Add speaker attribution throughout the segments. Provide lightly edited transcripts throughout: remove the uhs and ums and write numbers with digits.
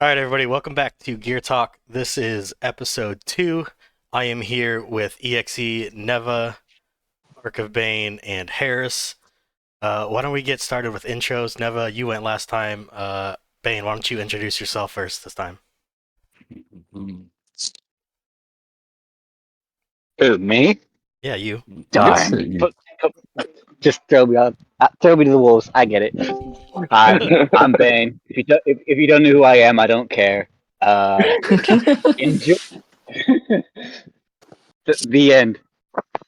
Speaker 1: All right, everybody, welcome back to Gear Talk. This is episode 2. I am here with EXE, Neva, Arc of Bane, and Harris. Why don't we get started with intros? Neva, you went last time. Bane, why don't you introduce yourself first this time?
Speaker 2: Who, me?
Speaker 1: Yeah, you.
Speaker 2: Darn. Just throw me up. Throw me to the wolves. I get it. Hi, I'm Bane. If you don't know who I am, I don't care. Enjoy the end.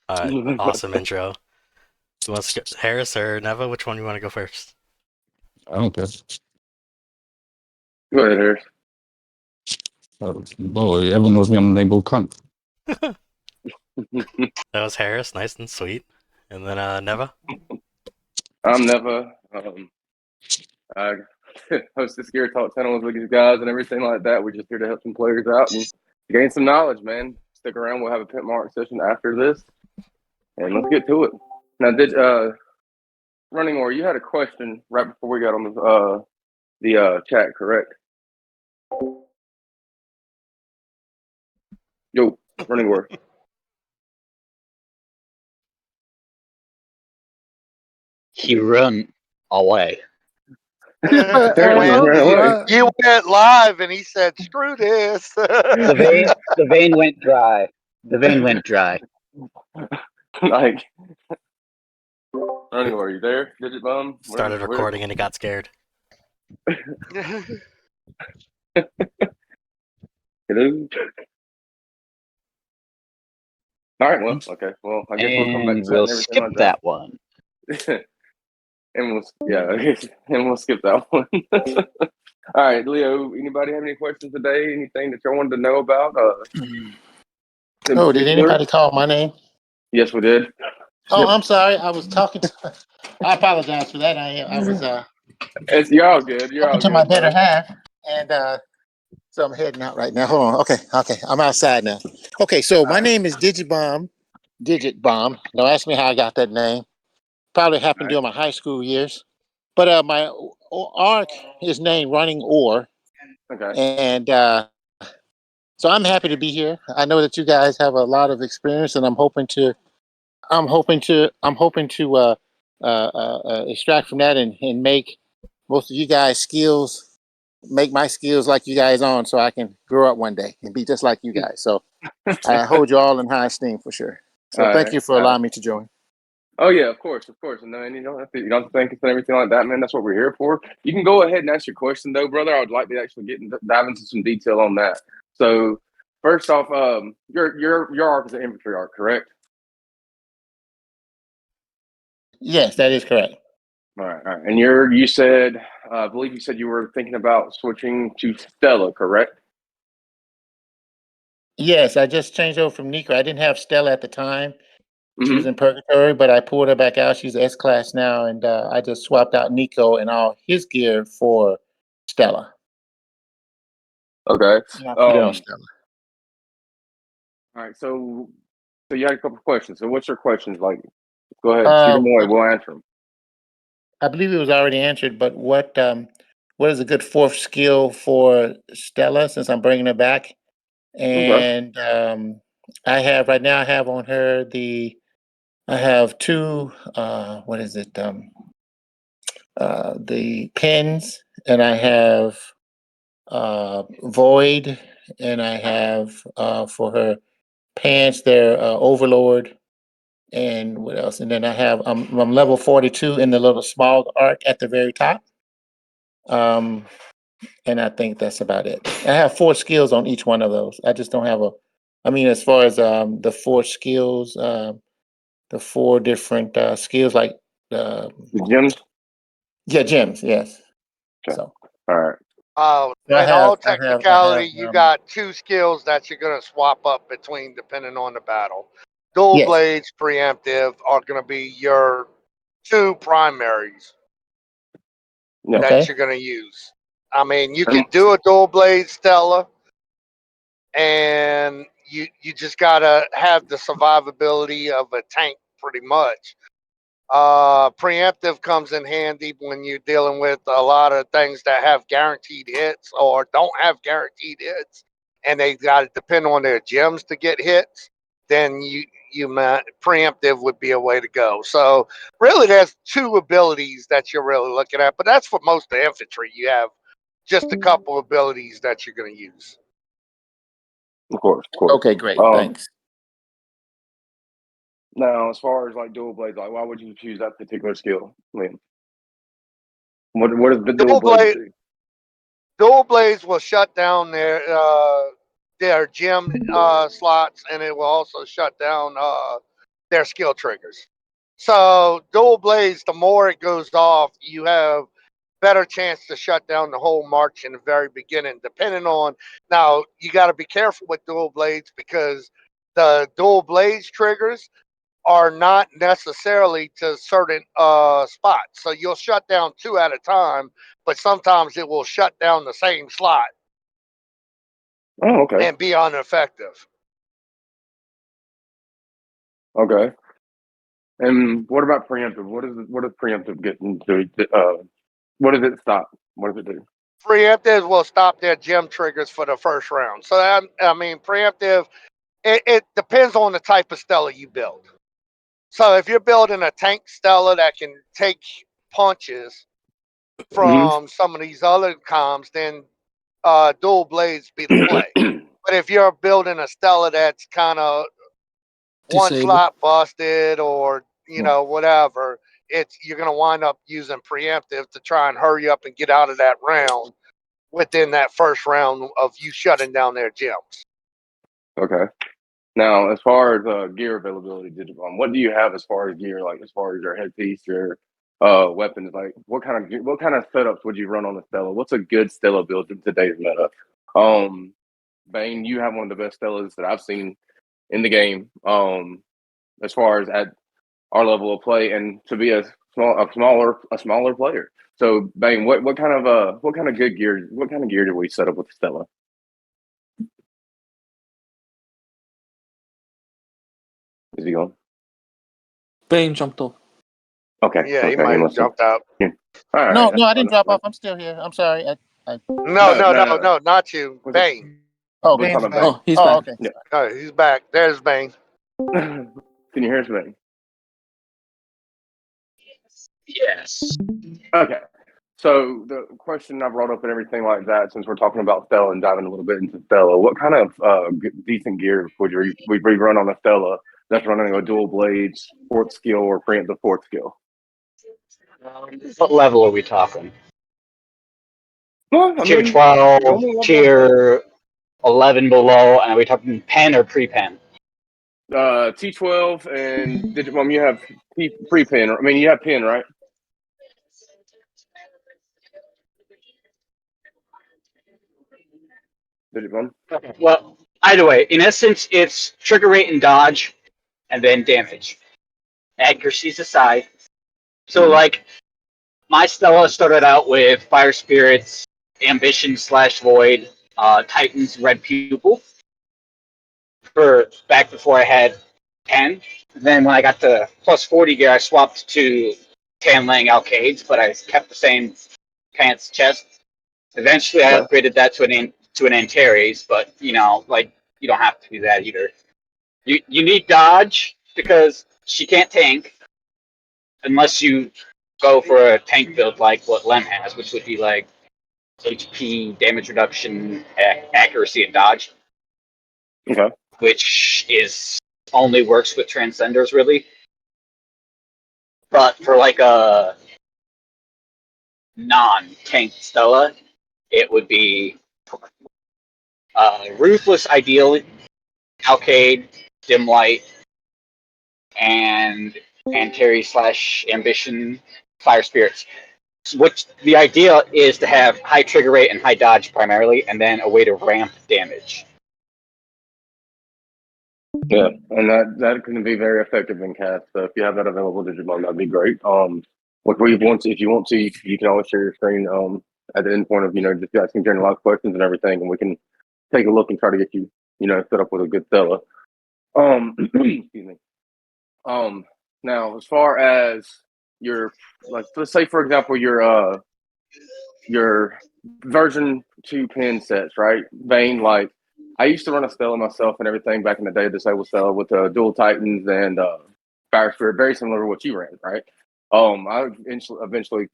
Speaker 1: Awesome intro. Who wants to go? Harris or Neva? Which one you want to go first?
Speaker 3: I don't care.
Speaker 4: Go ahead, Harris.
Speaker 3: Boy, everyone knows me. I'm the name of cunt.
Speaker 1: That was Harris, nice and sweet. And then Neva?
Speaker 4: I'm Neva. I host this Gear Talk channel with these guys and everything like that. We're just here to help some players out and gain some knowledge, man. Stick around. We'll have a pit mark session after this, and let's get to it. Now, did Running War, you had a question right before we got on the chat, correct? Yo, Running War.
Speaker 2: He run away.
Speaker 5: You went live and he said, "Screw this."
Speaker 2: The vein went dry. The vein went dry.
Speaker 4: Like, Running War, you there? Digit Bum?
Speaker 1: Started recording and it got scared.
Speaker 4: Hello? All right, well, okay. Well, I guess we'll come back to
Speaker 2: we'll skip that one.
Speaker 4: and we'll skip that one. All right, Leo, anybody have any questions today? Anything that y'all wanted to know about?
Speaker 6: Did anybody call my name?
Speaker 4: Yes, we did.
Speaker 6: Oh, I'm sorry. I was talking to. I apologize for that. I was.
Speaker 4: You're all good. You're all
Speaker 6: talking to
Speaker 4: good,
Speaker 6: my better
Speaker 4: bro.
Speaker 6: half, and so I'm heading out right now. Hold on. Okay. I'm outside now. Okay, so my name is Digit Bomb. Don't ask me how I got that name. Probably happened during my high school years. But my arc is named Running Ore.
Speaker 4: Okay.
Speaker 6: And so I'm happy to be here. I know that you guys have a lot of experience, and I'm hoping to extract from that and make most of you guys skills, make my skills like you guys on, so I can grow up one day and be just like you guys. So I hold you all in high esteem for sure. So thank you for allowing me to join.
Speaker 4: Oh yeah, of course. And then you don't have to thank us and everything like that, man. That's what we're here for. You can go ahead and ask your question though, brother. I would like to actually dive into some detail on that. So first off, your arc is an infantry arc, correct?
Speaker 6: Yes, that is correct.
Speaker 4: All right. And you said, I believe you said you were thinking about switching to Stella, correct?
Speaker 6: Yes, I just changed over from Nico. I didn't have Stella at the time. She was in purgatory, but I pulled her back out. She's S class now, and I just swapped out Nico and all his gear for Stella.
Speaker 4: Okay.
Speaker 6: Stella.
Speaker 4: All right. So you had a couple of questions. So what's your questions like? Go ahead, shoot them away. We'll answer them.
Speaker 6: I believe it was already answered, but what is a good fourth skill for Stella since I'm bringing her back? And I have on her I have two the pins, and I have Void, and I have for her pants there Overlord, and what else? And then I have I'm level 42 in the little small arc at the very top. And I think that's about it. I have 4 skills on each one of those. I just don't have as far as the 4 skills, the 4 different skills, like
Speaker 4: the gems.
Speaker 6: Yeah, gems. Yes.
Speaker 4: Okay.
Speaker 6: So.
Speaker 4: All right.
Speaker 5: In all technicality, you got 2 skills that you're going to swap up between depending on the battle. Dual blades, preemptive are going to be your 2 primaries that you're going to use. I mean, you can do a dual blade Stella, and you just gotta have the survivability of a tank pretty much. Preemptive comes in handy when you're dealing with a lot of things that have guaranteed hits or don't have guaranteed hits, and they got to depend on their gems to get hits. Then preemptive would be a way to go. So really, there's two abilities that you're really looking at, but that's for most of the infantry. You have just a couple abilities that you're going to use.
Speaker 4: Of course, of course.
Speaker 6: Okay, great. Thanks.
Speaker 4: Now, as far as like dual blades, like why would you choose that particular skill, Liam? What does the dual blade do?
Speaker 5: Dual blades will shut down their gem slots, and it will also shut down their skill triggers. So dual blades, the more it goes off, you have better chance to shut down the whole march in the very beginning. Depending on now, you got to be careful with dual blades because the dual blades triggers are not necessarily to certain spots. So you'll shut down two at a time, but sometimes it will shut down the same slot.
Speaker 4: Oh, okay.
Speaker 5: And be ineffective.
Speaker 4: Okay. And what about preemptive? What does preemptive get into? What does it stop? What does it do?
Speaker 5: Preemptive will stop their gem triggers for the first round. So I mean, preemptive. It depends on the type of Stella you build. So if you're building a tank Stella that can take punches from some of these other comms, then dual blades be the play. But if you're building a Stella that's kind of one slot busted or whatever, you're going to wind up using preemptive to try and hurry up and get out of that round within that first round of you shutting down their gems.
Speaker 4: Okay. Now, as far as gear availability, Digibomb, what do you have as far as gear? Like as far as your headpiece, your weapons, like what kind of setups would you run on a Stella? What's a good Stella build in today's meta? Bane, you have one of the best Stellas that I've seen in the game. As far as at our level of play, and to be a smaller player. So, Bane, what kind of good gear? What kind of gear do we set up with Stella? Is he gone?
Speaker 7: Bane jumped off.
Speaker 4: Okay.
Speaker 5: Yeah,
Speaker 4: okay,
Speaker 5: he might have jumped out.
Speaker 4: Yeah. All right.
Speaker 6: No, I didn't drop off. I'm still here. I'm sorry.
Speaker 5: No, not you. Bane.
Speaker 6: Oh,
Speaker 4: We're
Speaker 6: Bane's
Speaker 4: talking
Speaker 6: back.
Speaker 4: about
Speaker 7: Oh, he's
Speaker 6: Oh,
Speaker 7: back.
Speaker 6: okay.
Speaker 4: Yeah.
Speaker 5: No, he's back. There's Bane.
Speaker 4: Can you hear us, Bane?
Speaker 8: Yes.
Speaker 4: Okay. So the question I brought up and everything like that, since we're talking about Stella and diving a little bit into Stella, what kind of decent gear would we run on a Stella that's running a dual blades, fourth skill, or preemptive fourth skill?
Speaker 2: What level are we talking?
Speaker 4: Well, I
Speaker 2: Tier
Speaker 4: mean,
Speaker 2: 12,
Speaker 4: only level
Speaker 2: tier 11 below, and are we talking pen or pre-pen?
Speaker 4: T12 and Digimon, you have pre-pin. I mean, you have pin, right? Digimon?
Speaker 2: Well, either way, in essence, it's trigger rate and dodge, and then damage. Accuracy's aside. So, like, my Stella started out with Fire Spirits, Ambition / Void, Titan's Red Pupil. For back before I had 10. Then when I got to plus 40 gear, I swapped to Tan Lang Alcades, but I kept the same pants chest. Eventually, I upgraded that to an Antares, but you don't have to do that either. You need dodge because she can't tank unless you go for a tank build like what Lem has, which would be like HP, damage reduction, accuracy, and dodge.
Speaker 4: Okay.
Speaker 2: Which only works with Transcenders, really. But for like a non-tank Stella, it would be Ruthless Ideal, Alcade, Dim Light, and Antares / Ambition, Fire Spirits. Which the idea is to have high trigger rate and high dodge primarily, and then a way to ramp damage.
Speaker 4: Yeah, and that can be very effective in cast. So if you have that available Digimon, that'd be great. If you want to, you can always share your screen at the end point of just asking general a lot of questions and everything, and we can take a look and try to get you set up with a good Stella. Excuse me. Now, as far as your, like, let's say for example, your version 2 pin sets, right? Vane, like I used to run a Stella myself and everything back in the day, disabled Stella with dual Titans and Fire Spirit, very similar to what you ran, right? I eventually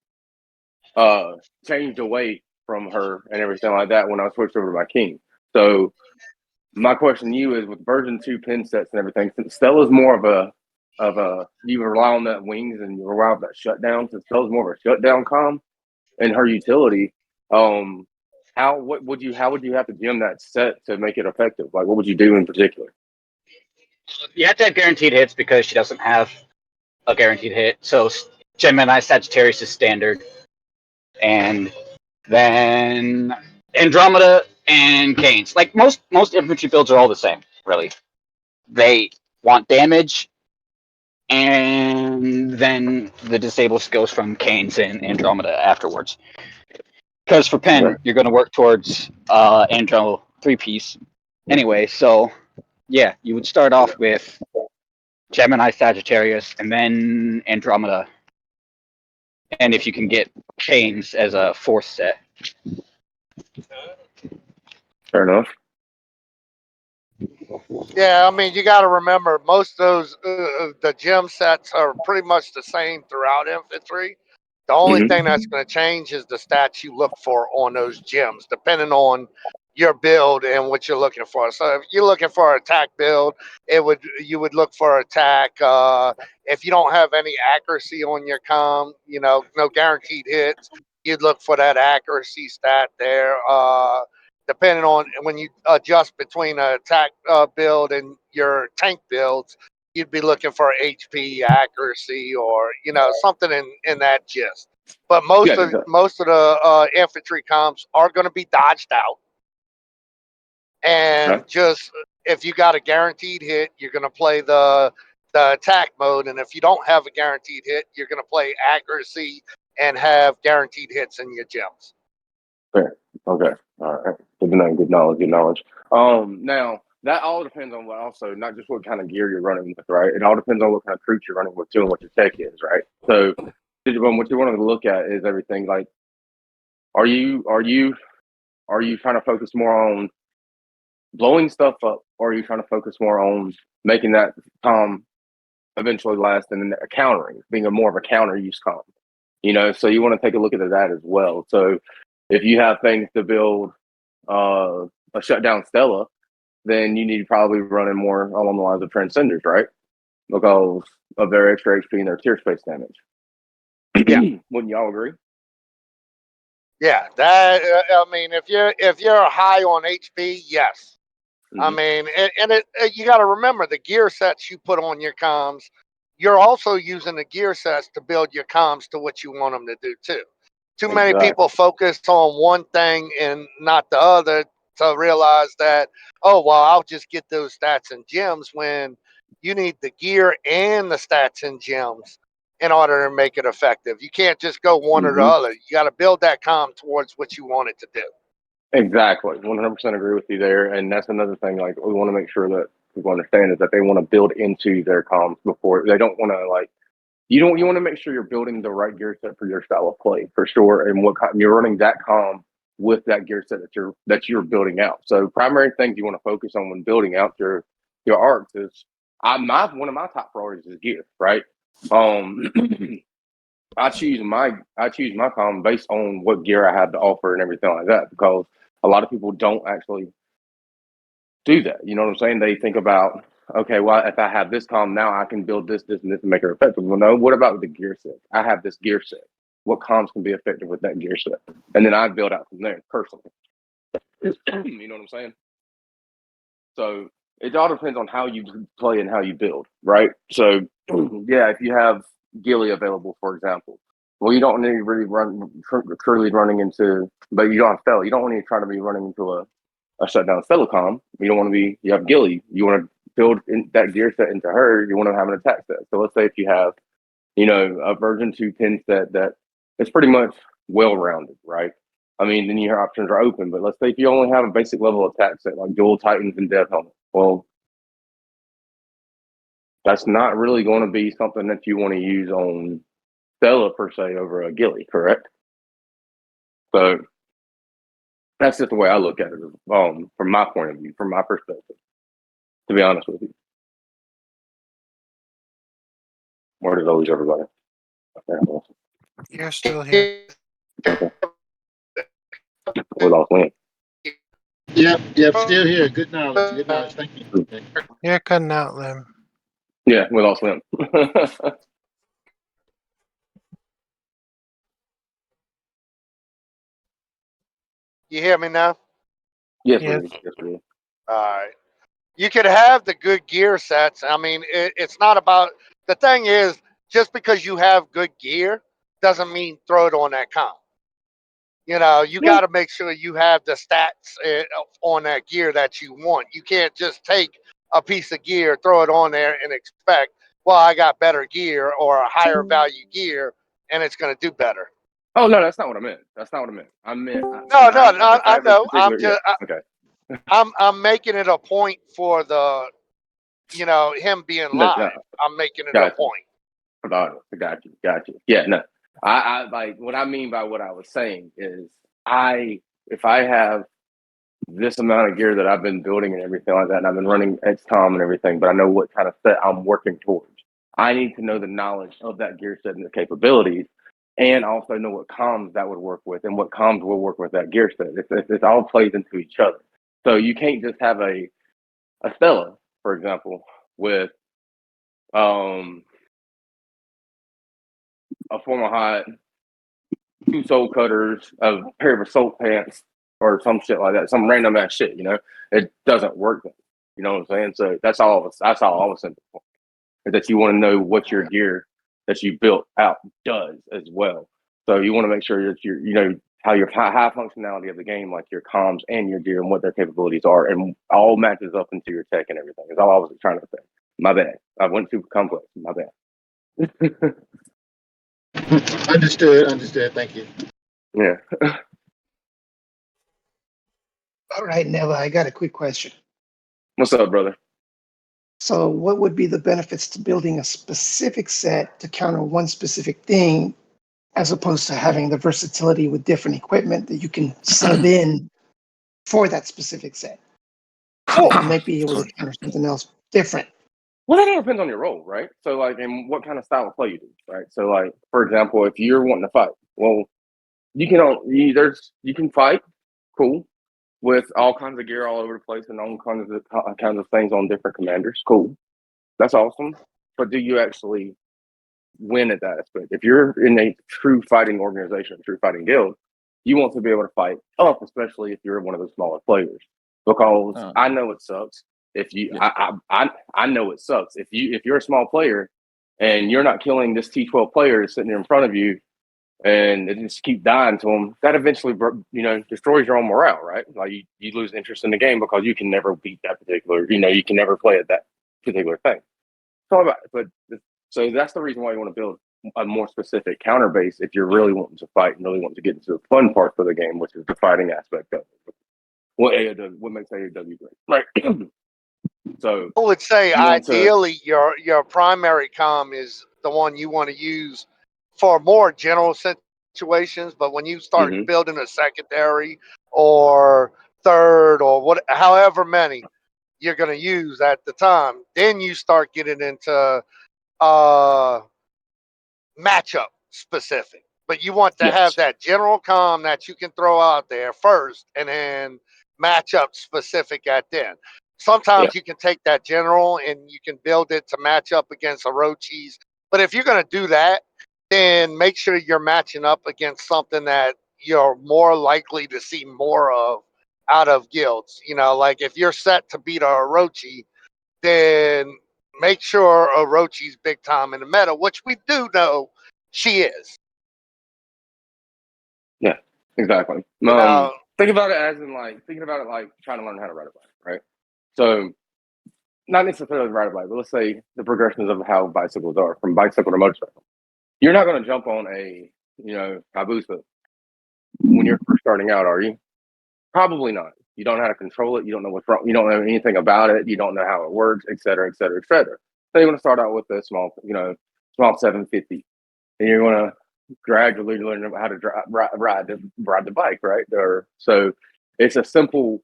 Speaker 4: changed away from her and everything like that when I switched over to my King. So my question to you is, with version 2 pin sets and everything, since Stella's more of a you rely on that wings and you rely on that shutdown, since Stella's more of a shutdown comm and her utility, how would you have to gem that set to make it effective? Like, what would you do in particular?
Speaker 2: You have to have guaranteed hits because she doesn't have a guaranteed hit. So Gemini Sagittarius is standard, and then Andromeda and Canes. Like most infantry builds are all the same, really. They want damage, and then the disables goes from Canes and Andromeda afterwards. Because for Pen, you're going to work towards Andro 3-piece anyway. So yeah, you would start off with Gemini Sagittarius and then Andromeda, and if you can get Canes as a fourth set.
Speaker 4: Fair enough.
Speaker 5: Yeah, I mean, you got to remember most of those the gem sets are pretty much the same throughout infantry. The only thing that's going to change is the stats you look for on those gems, depending on your build and what you're looking for. So if you're looking for an attack build, you would look for attack. If you don't have any accuracy on your comm, no guaranteed hits, you'd look for that accuracy stat there. Depending on when you adjust between an attack build and your tank builds, you'd be looking for HP accuracy or something in that gist. But most of the infantry comps are going to be dodged out, and just if you got a guaranteed hit, you're going to play the attack mode, and if you don't have a guaranteed hit, you're going to play accuracy and have guaranteed hits in your gems.
Speaker 4: Fair. Okay. All right. Good knowledge. Good knowledge. Now that all depends on also not just what kind of gear you're running with, right? It all depends on what kind of troops you're running with too, and what your tech is, right? So, what you want to look at is everything. Like, are you trying to focus more on blowing stuff up, or are you trying to focus more on making that comm eventually last and then countering, being more of a counter use comm? So you want to take a look at that as well. So if you have things to build a shutdown Stella, then you need to probably running more along the lines of Transcenders, right? Because of their extra HP and their tier space damage.
Speaker 5: Yeah.
Speaker 4: Wouldn't y'all agree?
Speaker 5: Yeah, that I mean, if you're high on HP, yes. I mean, you got to remember the gear sets you put on your comms. You're also using the gear sets to build your comms to what you want them to do too. Too many people focus on one thing and not the other to realize that, oh, well, I'll just get those stats and gems, when you need the gear and the stats and gems in order to make it effective. You can't just go one or the other. You got to build that comm towards what you want it to do.
Speaker 4: Exactly. 100% agree with you there. And that's another thing, like, we want to make sure that people understand is that they want to build into their comms before they don't want to, like, you want to make sure you're building the right gear set for your style of play for sure. And you're running that comm with that gear set that you're building out. So primary things you want to focus on when building out your arcs is one of my top priorities is gear, right? I choose my comm based on what gear I have to offer and everything like that, because a lot of people don't actually do that. You know what I'm saying? They think about, okay, well, if I have this comm now, I can build this, and this, and make it effective. Well, no, what about the gear set? I have this gear set. What comms can be effective with that gear set? And then I build out from there personally. You know what I'm saying? So it all depends on how you play and how you build, right? So yeah, if you have Gilly available, for example, well, you don't need to really truly running into, but you don't have Stella. You don't want to try to be running into a shutdown Stella comm. You don't want to be, you have Gilly. You want to build that gear set into her. You want to have an attack set. So let's say if you have, a version 2 pin set that is pretty much well-rounded, right? I mean, then your options are open. But let's say if you only have a basic level attack set like dual Titans and Death Helmet, well, That's not really going to be something that you want to use on Stella per se over a ghillie, correct? So that's just the way I look at it, from my point of view, from my perspective. To be honest with you, where did I lose everybody? Okay,
Speaker 9: You're still here.
Speaker 4: okay. We lost Lynn.
Speaker 6: Yep, still here. Good knowledge. Thank you.
Speaker 9: You're cutting out, Lim.
Speaker 4: Yeah, we lost Lynn.
Speaker 5: You hear me now?
Speaker 4: Yes,
Speaker 9: Yes.
Speaker 4: yes, we do.
Speaker 5: All right. You could have the good gear sets. I mean, it's not about the thing is just because you have good gear doesn't mean throw it on that comp. You know, you got to make sure you have the stats on that gear that you want. You can't just take a piece of gear, throw it on there, and expect, well, I got better gear or a higher value gear, and it's going to do better.
Speaker 4: Oh no, that's not what I meant. That's not what I meant. I meant
Speaker 5: No, I know. I'm just,
Speaker 4: okay.
Speaker 5: I'm making it a point for the, him being live. I'm making it a point.
Speaker 4: Got you. Yeah, no. I like what I mean by what I was saying is if I have this amount of gear that I've been building and everything like that, and I've been running XCOM and everything, but I know what kind of set I'm working towards. I need to know the knowledge of that gear set and the capabilities, and also know what comms that would work with and what comms will work with that gear set. It all plays into each other. So you can't just have a Stella, for example, with a formal hot, 2 soul cutters, a pair of assault pants, or some shit like that, some random ass shit. It doesn't work. You know what I'm saying? So that's all I was saying before. That you want to know what your gear that you built out does as well. So you want to make sure that how your high functionality of the game, like your comms and your gear and what their capabilities are, and all matches up into your tech and everything. Is all I was trying to say. My bad. I went too complex. My bad.
Speaker 6: Understood. Thank you.
Speaker 4: Yeah.
Speaker 10: All right, Neva, I got a quick question.
Speaker 4: What's up, brother?
Speaker 10: So what would be the benefits to building a specific set to counter one specific thing, as opposed to having the versatility with different equipment that you can sub in for that specific set? So you might be able to counter something else different.
Speaker 4: Well, that all depends on your role, right? So, like, and what kind of style of play you do, right? So, like, for example, if you're wanting to fight, well, you can fight, cool, with all kinds of gear all over the place and all kinds of things on different commanders, cool. That's awesome. But do you actually win at that aspect? If you're in a true fighting organization, a true fighting guild, you want to be able to fight up, especially if you're one of the smaller players, because I know it sucks. If you, I know it sucks. If you're a small player and you're not killing this T12 player sitting there in front of you, and it just keep dying to them, that eventually, destroys your own morale, right? Like you lose interest in the game because you can never beat that particular, you can never play at that particular thing. So that's the reason why you want to build a more specific counter base if you're really wanting to fight and really wanting to get into the fun parts of the game, which is the fighting aspect of it. What makes AOW great, right? So
Speaker 5: I would say ideally your primary comm is the one you want to use for more general situations, but when you start building a secondary or third or however many you're going to use at the time, then you start getting into matchup specific. But you want to have that general comm that you can throw out there first, and then matchup specific at then. Sometimes you can take that general and you can build it to match up against Orochis. But if you're going to do that, then make sure you're matching up against something that you're more likely to see more of out of guilds. Like if you're set to beat a Orochi, then make sure Orochi's big time in the meta, which we do know she is.
Speaker 4: Yeah, exactly. Think about it like trying to learn how to ride a bike, right? So not necessarily ride a bike, but let's say the progressions of how bicycles are from bicycle to motorcycle. You're not going to jump on a Hayabusa when you're first starting out, are you? Probably not. You don't know how to control it. You don't know what's wrong. You don't know anything about it. You don't know how it works, et cetera, et cetera, et cetera. So you want to start out with a small, small 750, and you're going to gradually learn how to ride the bike, right? So it's a simple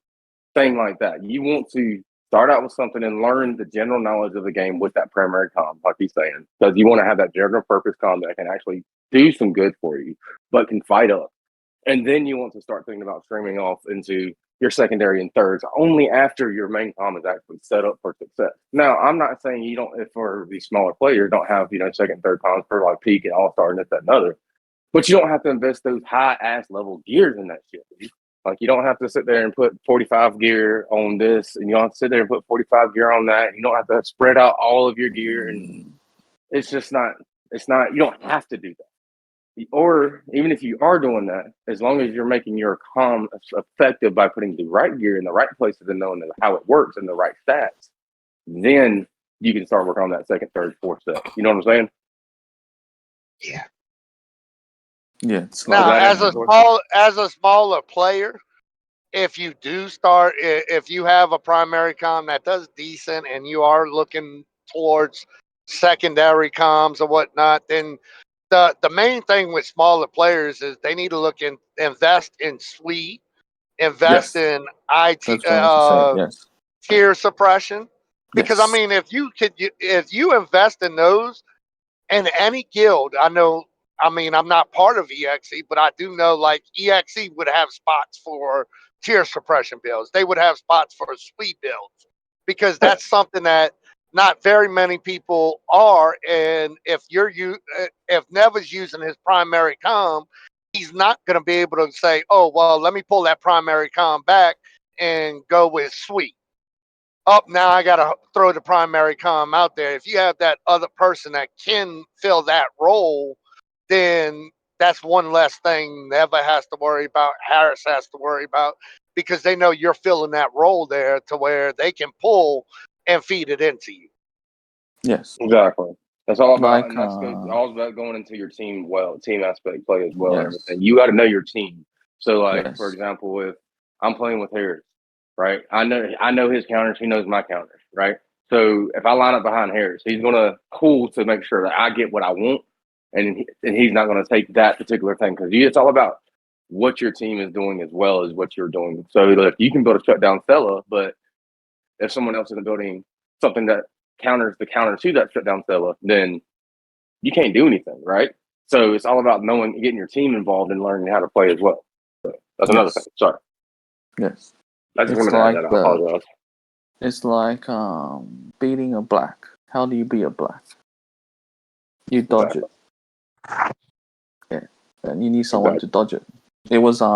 Speaker 4: thing like that. You want to start out with something and learn the general knowledge of the game with that primary comm, like he's saying, because you want to have that general purpose comm that can actually do some good for you, but can fight up. And then you want to start thinking about streaming off into your secondary and thirds only after your main comm is actually set up for success. Now, I'm not saying you don't, if for these smaller players, don't have, second, third comms for like peak and all-star and this, that, and other. But you don't have to invest those high-ass level gears in that shit, dude. Like, you don't have to sit there and put 45 gear on this, and you don't have to sit there and put 45 gear on that. And you don't have to spread out all of your gear. And it's just not, you don't have to do that. Or even if you are doing that, as long as you're making your comm effective by putting the right gear in the right places and knowing how it works and the right stats, then you can start working on that second, third, fourth set. You know what I'm saying?
Speaker 10: Yeah.
Speaker 3: Yeah. It's
Speaker 5: Now,
Speaker 3: like,
Speaker 5: as a smaller player, if you do start, if you have a primary comm that does decent and you are looking towards secondary comms or whatnot, then the main thing with smaller players is they need to invest in suite, invest
Speaker 4: Yes.
Speaker 5: in IT
Speaker 3: that's what I was saying. Yes.
Speaker 5: tier suppression, because I
Speaker 3: Yes.
Speaker 5: mean, if you invest in those, and any guild, I know, I mean, I'm not part of EXE, but I do know like EXE would have spots for tier suppression builds. They would have spots for sweep builds because that's something that not very many people are. And if if Neva's using his primary comm, he's not going to be able to say, oh, well, let me pull that primary comm back and go with sweep. Now I got to throw the primary comm out there. If you have that other person that can fill that role, then that's one less thing Neva has to worry about, Harris has to worry about, because they know you're filling that role there to where they can pull and feed it into you.
Speaker 3: Yes.
Speaker 4: Exactly. That's all about,
Speaker 3: Like,
Speaker 4: and that's all about going into your team aspect play as well, and
Speaker 3: yes.
Speaker 4: everything. You got to know your team. So, like
Speaker 3: Yes.
Speaker 4: for example, if I'm playing with Harris, right? I know his counters. He knows my counters, right? So if I line up behind Harris, he's gonna pull to make sure that I get what I want, and he's not gonna take that particular thing because it's all about what your team is doing as well as what you're doing. So look, you can build a shutdown Stella, but if someone else is building something that counters the counter to that shutdown Stella, then you can't do anything, right? So it's all about getting your team involved and learning how to play as well. So that's another thing. Sorry.
Speaker 3: Yes.
Speaker 4: I just
Speaker 3: It's
Speaker 4: wanted to add
Speaker 3: like
Speaker 4: that. I apologize.
Speaker 3: It's like beating a black. How do you beat a black? You dodge it. Yeah. And you need someone to dodge it. It was it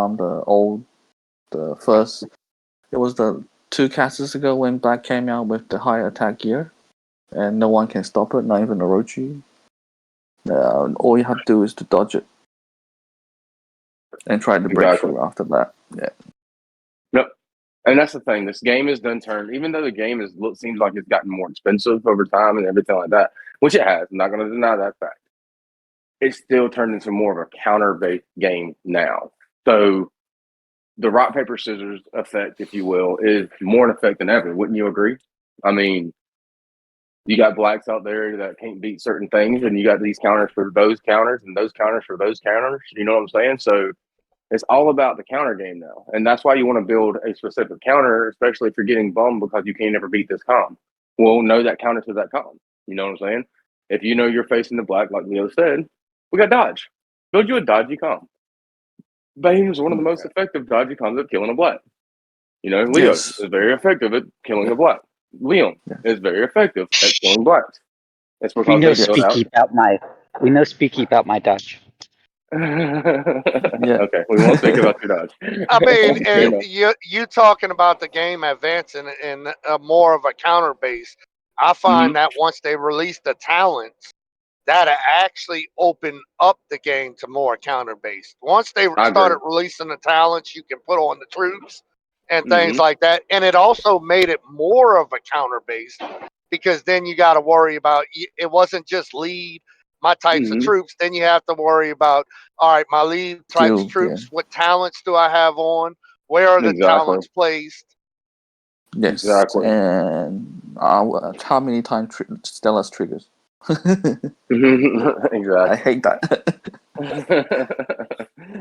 Speaker 3: was the 2 casters ago when black came out with the high attack gear and no one can stop it, not even Orochi. All you have to do is to dodge it and try to break through after that. Yeah.
Speaker 4: Yep. And that's the thing. This game is done turned, even though the game seems like it's gotten more expensive over time and everything like that, which it has. I'm not going to deny that fact. It's still turned into more of a counter-based game now. So the rock, paper, scissors effect, if you will, is more in effect than ever. Wouldn't you agree? I mean, you got blacks out there that can't beat certain things, and you got these counters for those counters and those counters for those counters. You know what I'm saying? So it's all about the counter game now. And that's why you want to build a specific counter, especially if you're getting bummed because you can't ever beat this comm. Well, know that counter to that comm. You know what I'm saying? If you know you're facing the black, like Leo said, we got dodge. Build you a dodgy comm. Bane is one of the most effective dodgy comms at killing a black. Leo is very effective at killing a black. Leon is very effective at killing blacks. It's because
Speaker 2: we know
Speaker 4: they build out.
Speaker 2: Speak keep out my dodge.
Speaker 4: Okay, we won't speak about your dodge.
Speaker 5: I mean, you talking about the game advancing in more of a counter base. I find that once they release the talents, that actually open up the game to more counter based. Once they started releasing the talents, you can put on the troops and things like that, and it also made it more of a counter based because then you got to worry about it wasn't just lead my types of troops. Then you have to worry about, all right, my lead types troops. What talents do I have on? Where are the talents placed?
Speaker 3: Yes,
Speaker 4: Exactly.
Speaker 3: and how many times Stella's triggers?
Speaker 4: Exactly.
Speaker 3: I hate that.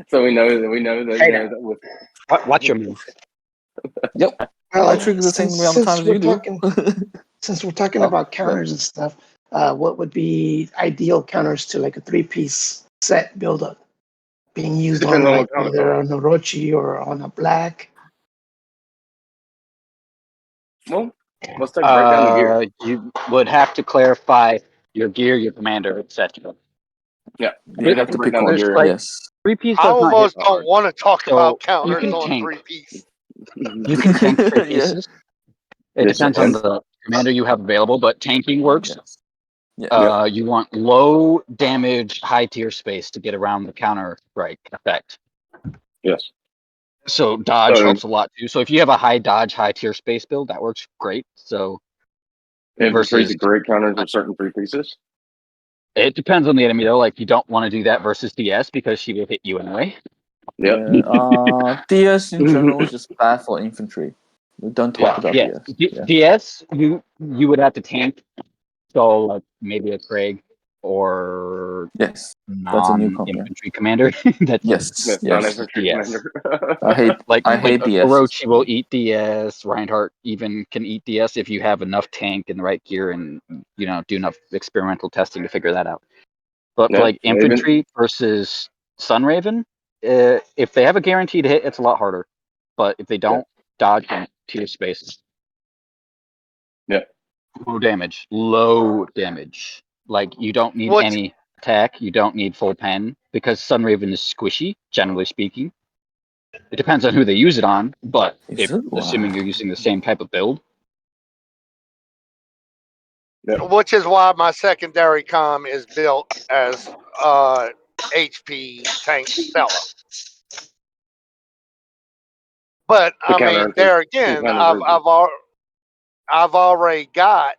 Speaker 4: So we know that
Speaker 2: Hey
Speaker 4: that
Speaker 2: now,
Speaker 4: with
Speaker 2: watch your move.
Speaker 3: Yep, I
Speaker 10: Well,
Speaker 3: trigger the same amount of
Speaker 10: since
Speaker 3: times
Speaker 10: we're
Speaker 3: you do.
Speaker 10: talking
Speaker 3: Oh,
Speaker 10: about counters and stuff, what would be ideal counters to like a 3-piece set buildup being
Speaker 4: it
Speaker 10: used
Speaker 4: depends
Speaker 10: on
Speaker 4: on
Speaker 10: like
Speaker 4: what kind of
Speaker 10: either
Speaker 4: card.
Speaker 10: on Orochi or on a black?
Speaker 4: Well, let's break down the gear.
Speaker 2: You would have to clarify your gear, your commander, etc.
Speaker 4: Yeah,
Speaker 3: yeah,
Speaker 4: we'd
Speaker 3: you
Speaker 4: have
Speaker 3: have
Speaker 4: to
Speaker 3: to
Speaker 4: break
Speaker 3: pick
Speaker 4: down the
Speaker 3: one.
Speaker 2: There's
Speaker 4: gear.
Speaker 2: like
Speaker 3: Yes.
Speaker 2: 3-piece
Speaker 5: I
Speaker 2: does not hit
Speaker 5: almost don't
Speaker 2: hard,
Speaker 5: want to talk about
Speaker 2: so you
Speaker 5: counters
Speaker 2: can
Speaker 5: on
Speaker 2: tank.
Speaker 5: 3-piece.
Speaker 2: You can tank 3
Speaker 3: Yeah.
Speaker 2: pieces. It
Speaker 4: Yes, you
Speaker 2: depends on
Speaker 4: can.
Speaker 2: the commander you have available, but tanking works.
Speaker 3: Yes. Yeah.
Speaker 2: You want low damage, high tier space to get around the counter strike effect.
Speaker 4: Yes.
Speaker 2: So dodge
Speaker 4: So
Speaker 2: helps a lot too. So if you have a high dodge, high tier space build, that works great. So
Speaker 4: infantry
Speaker 2: versus
Speaker 4: to great counters with certain 3 pieces.
Speaker 2: it depends on the enemy though. Like you don't want to do that versus DS because she will hit you anyway.
Speaker 4: Yep.
Speaker 3: DS in general is just bad for infantry. We don't talk
Speaker 4: Yeah.
Speaker 3: about
Speaker 2: Yeah,
Speaker 3: DS. Yeah.
Speaker 2: DS you would have to tank. So like maybe a Craig or
Speaker 3: Yes. That's a newcomer.
Speaker 2: non-infantry commander. That's
Speaker 3: Yes.
Speaker 4: That's not
Speaker 3: Yes.
Speaker 4: infantry
Speaker 2: DS.
Speaker 4: commander.
Speaker 2: Like
Speaker 3: I hate DS.
Speaker 2: Orochi will eat DS. Reinhardt even can eat DS if you have enough tank and the right gear and do enough experimental testing to figure that out. But for
Speaker 4: Yeah.
Speaker 2: like
Speaker 4: Even
Speaker 2: infantry versus Sunraven, if they have a guaranteed hit, it's a lot harder. But if they
Speaker 4: yeah.
Speaker 2: don't, dodge and tier space.
Speaker 4: Yeah.
Speaker 2: Low damage. Low damage. Like you don't need
Speaker 5: Which
Speaker 2: any attack. You don't need full pen because Sunraven is squishy, generally speaking. It depends on who they use it on, but
Speaker 3: Is
Speaker 2: if
Speaker 3: it?
Speaker 2: assuming you're
Speaker 3: Wow.
Speaker 2: using the same type of build,
Speaker 5: which is why my secondary com is built as HP tank Stella. But
Speaker 4: To
Speaker 5: I
Speaker 4: counter
Speaker 5: mean,
Speaker 4: infantry.
Speaker 5: there
Speaker 4: To
Speaker 5: again,
Speaker 4: counter infantry.
Speaker 5: I've already got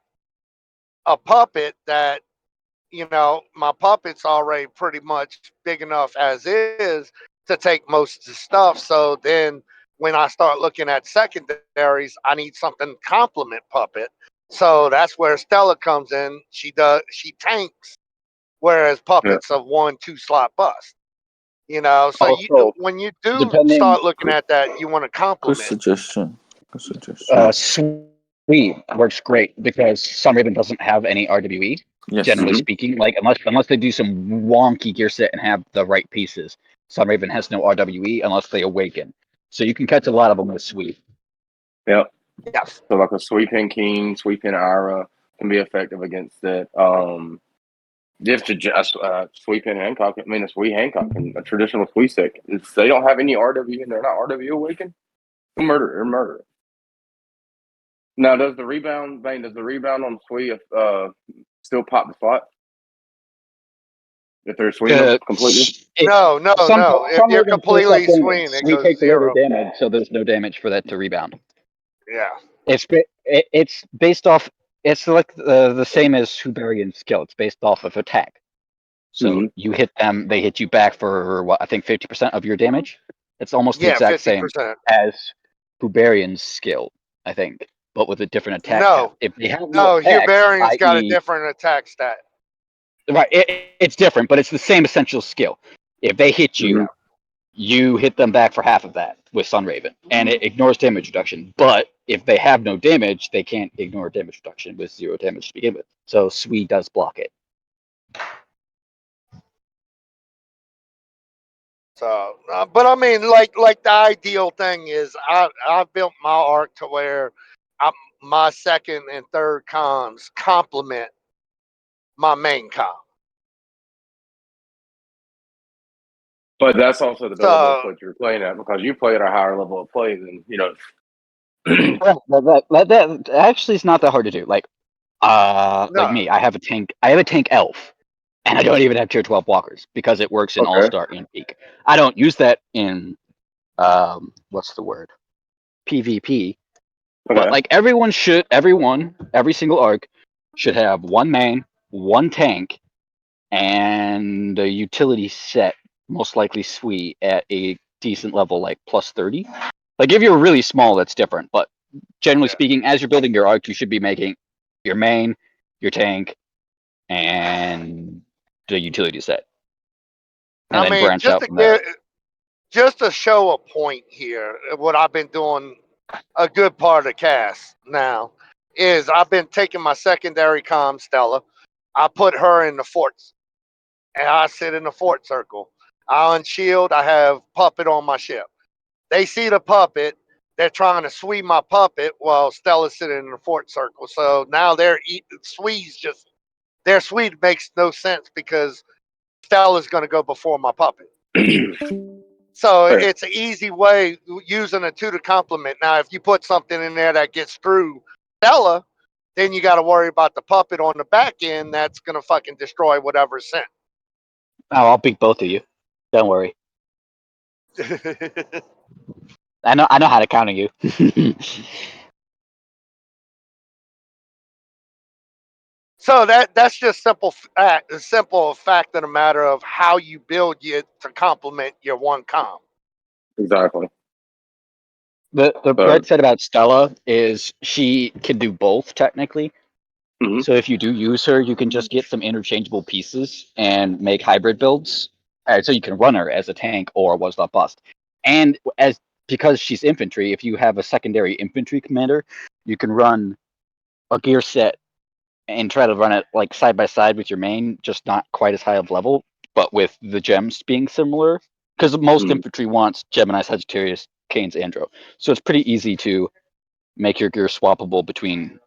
Speaker 5: a puppet that my puppet's already pretty much big enough as is to take most of the stuff. So then when I start looking at secondaries, I need something complement puppet. So that's where Stella comes in. She tanks, whereas
Speaker 4: Yeah.
Speaker 5: puppets of 1-2 slot bust. So
Speaker 2: also
Speaker 5: when you do
Speaker 2: depending,
Speaker 5: start looking at that, you want to
Speaker 3: Good
Speaker 5: complement.
Speaker 3: suggestion. Good suggestion.
Speaker 2: Sweet works great because Sunraven doesn't have any RWE.
Speaker 3: Yes.
Speaker 2: Generally
Speaker 4: Mm-hmm.
Speaker 2: speaking, like unless they do some wonky gear set and have the right pieces, Sunraven has no RWE unless they awaken. So you can catch a lot of them with sweep.
Speaker 4: Yep.
Speaker 5: Yes.
Speaker 4: So like a sweeping king, sweeping Ira can be effective against it. Just to sweeping Hancock. I mean, a sweep Hancock and a traditional sweep stick. If they don't have any RW and they're not RW awakened, murder it. Now, does the rebound on sweep still pop the slot if they're swinging them completely?
Speaker 5: No. If you're
Speaker 2: Sunraven takes
Speaker 5: completely
Speaker 2: that damage.
Speaker 5: swinging, it
Speaker 2: Sweep
Speaker 5: goes
Speaker 2: takes a little bit
Speaker 5: 0.
Speaker 2: of damage, so there's no damage for that to rebound.
Speaker 5: Yeah.
Speaker 2: It's based off. It's like the same as Hubarian's skill. It's based off of attack. So you hit them, they hit you back for what I think 50% of your damage. It's almost the
Speaker 5: Yeah,
Speaker 2: exact same
Speaker 5: 50%.
Speaker 2: as Hubarian's skill, I think, but with a different attack path.
Speaker 5: No.
Speaker 2: If they have no
Speaker 5: No,
Speaker 2: attack,
Speaker 5: Hubarian's got a
Speaker 2: i.e.,
Speaker 5: different attack stat.
Speaker 2: right, it's different, but it's the same essential skill. If they hit you, you hit them back for half of that with Sunraven, and it ignores damage reduction. But if they have no damage, they can't ignore damage reduction with 0 damage to begin with. So Sui does block it.
Speaker 5: So, but I mean, like the ideal thing is, I built my arc to where my second and third comms complement my main com.
Speaker 4: But that's also the level of
Speaker 5: So
Speaker 4: play you're playing at because you play at a higher level of play than
Speaker 2: That actually is not that hard to do. Like
Speaker 5: no,
Speaker 2: me, I have a tank. I have a tank elf, and I don't even have tier 12 walkers because it works in All
Speaker 4: Okay.
Speaker 2: Star and Peak. I don't use that in what's the word? PvP. But
Speaker 4: Okay.
Speaker 2: like every single arc should have one main, one tank, and a utility set, most likely sweet at a decent level, like plus 30. Like if you're really small, that's different. But generally speaking, as you're building your arc, you should be making your main, your tank, and the utility set, and
Speaker 5: I
Speaker 2: then
Speaker 5: mean,
Speaker 2: branch out from there.
Speaker 5: just to show a point here, what I've been doing a good part of the cast now is I've been taking my secondary comm Stella. I put her in the forts, and I sit in the fort circle. I unshield. I have puppet on my ship. They see the puppet. They're trying to sweep my puppet while Stella's sitting in the fort circle. So now their sweep makes no sense because Stella's going to go before my puppet. So
Speaker 4: Fair.
Speaker 5: it's an easy way using a two to complement. Now, if you put something in there that gets through Stella, then you got to worry about the puppet on the back end that's going to fucking destroy whatever's sent.
Speaker 2: Oh, I'll beat both of you. Don't worry. I know how to counter you.
Speaker 5: So that's just simple fact of the matter of how you build it to complement your one comm.
Speaker 4: Exactly.
Speaker 2: The red said about Stella is she can do both technically.
Speaker 4: Mm-hmm.
Speaker 2: So if you do use her, you can just get some interchangeable pieces and make hybrid builds. So you can run her as a tank or was not bust. And because she's infantry, if you have a secondary infantry commander, you can run a gear set and try to run it like side by side with your main, just not quite as high of level, but with the gems being similar. Because most infantry wants Gemini, Sagittarius, Canes, Andro. So it's pretty easy to make your gear swappable between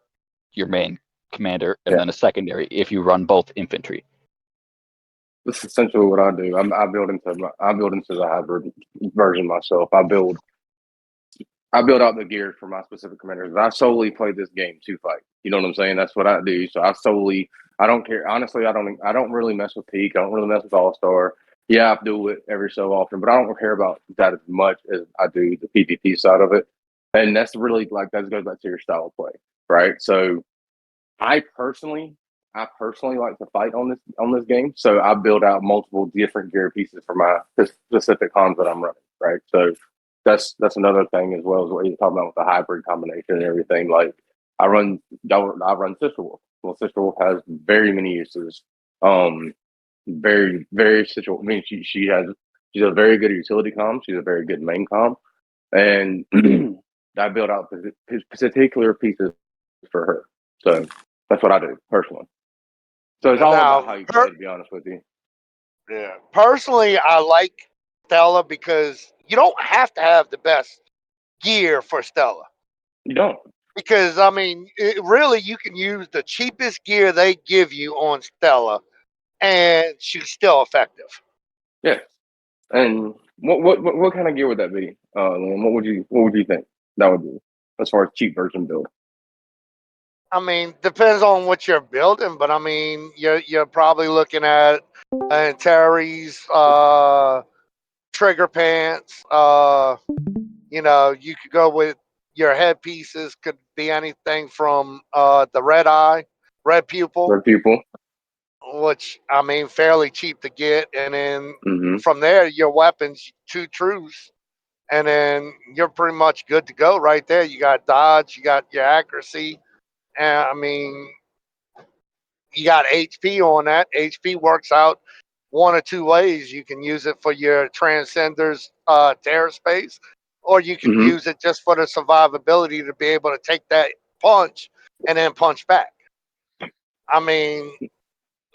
Speaker 2: your main commander and then a secondary if you run both infantry.
Speaker 4: This is essentially what I do. I build into the hybrid version myself. I build out the gear for my specific commanders. I solely play this game to fight. You know what I'm saying? That's what I do. So I don't care. Honestly, I don't really mess with peak. I don't really mess with all-star. Yeah, I do it every so often, but I don't care about that as much as I do the PvP side of it. And that's really that goes back to your style of play, right? So I personally like to fight on this game. So I build out multiple different gear pieces for my specific comms that I'm running, right? So that's another thing as well as what you're talking about with the hybrid combination and everything. Like I run Sister Wolf. Well, Sister Wolf has very many uses. Very very situational. I mean, she's a very good utility comm. She's a very good main comm, and I build out particular pieces for her. So that's what I do personally. So it's all about how you play, to be honest with you.
Speaker 5: Yeah. Personally, I like Stella because you don't have to have the best gear for Stella.
Speaker 4: You don't.
Speaker 5: Because, I mean, really, you can use the cheapest gear they give you on Stella, and she's still effective.
Speaker 4: Yeah. And what kind of gear would that be? What would you think that would be as far as cheap version build?
Speaker 5: I mean, depends on what you're building, but I mean, you're probably looking at Antares, trigger pants. You could go with your headpieces. Could be anything from the red pupil, which I mean, fairly cheap to get, and then from there, your weapons, 2 truths, and then you're pretty much good to go right there. You got dodge, you got your accuracy, and I mean, you got HP on that. HP works out one or two ways. You can use it for your transcenders terror space, or you can use it just for the survivability to be able to take that punch and then punch back. I mean,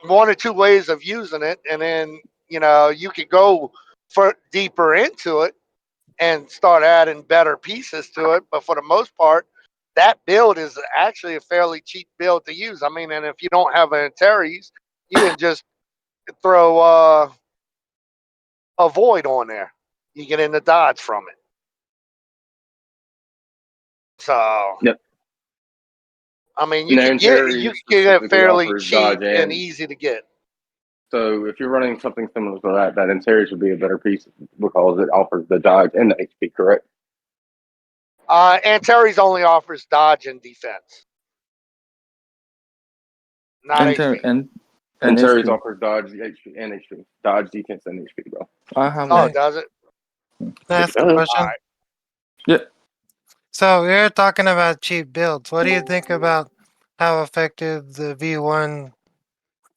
Speaker 5: one or two ways of using it, and then you could go deeper into it and start adding better pieces to it. But for the most part, that build is actually a fairly cheap build to use. I mean, and if you don't have an Antares, you can just throw a void on there. You get into dodge from it. So,
Speaker 4: yep.
Speaker 5: I mean, you can get it fairly cheap and easy to get.
Speaker 4: So if you're running something similar to that Antares would be a better piece because it offers the dodge and the HP, correct?
Speaker 5: Antares only offers dodge and defense. Not HP.
Speaker 3: And
Speaker 4: Antares
Speaker 3: HP.
Speaker 4: offers dodge, HP, and HP. Dodge, defense, and HP, bro.
Speaker 3: I have
Speaker 5: does it?
Speaker 9: Can I ask a question?
Speaker 5: Right.
Speaker 3: Yeah.
Speaker 9: So you're talking about cheap builds. What do you think about how effective the V1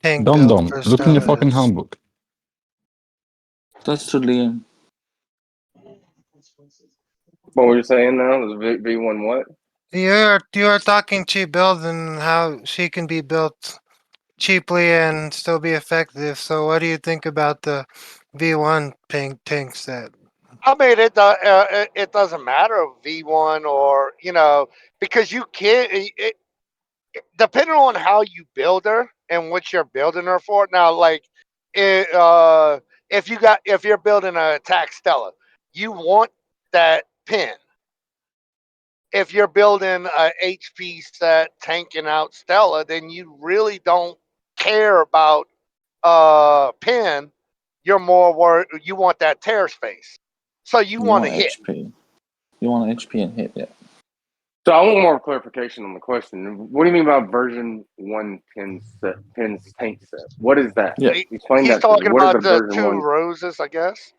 Speaker 9: tank
Speaker 11: Dom
Speaker 9: build
Speaker 11: Dom,
Speaker 9: for
Speaker 11: look in your
Speaker 9: Stella
Speaker 11: fucking
Speaker 9: is?
Speaker 11: handbook.
Speaker 3: That's to Liam.
Speaker 4: What were you saying now? Is V1 what?
Speaker 9: You're talking cheap builds and how she can be built cheaply and still be effective. So what do you think about the V1 tank set?
Speaker 5: I mean, it doesn't matter V1 or because you can't. Depending on how you build her and what you're building her for. Now, like, it, if you're building a attack Stella, you want that pin. If you're building a HP set tanking out Stella, then you really don't care about pin. You're more worried. You want that tear space, so you
Speaker 3: You
Speaker 5: want to
Speaker 3: want
Speaker 5: hit.
Speaker 3: HP. You want HP and hit, yeah.
Speaker 4: So I want more clarification on the question. What do you mean by version 1 pin tank set? What is that?
Speaker 3: Yeah.
Speaker 4: Explain
Speaker 5: He's
Speaker 4: that to me.
Speaker 5: talking
Speaker 4: What is
Speaker 5: about
Speaker 4: the
Speaker 5: the
Speaker 4: version
Speaker 5: two
Speaker 4: 1?
Speaker 5: roses, I guess.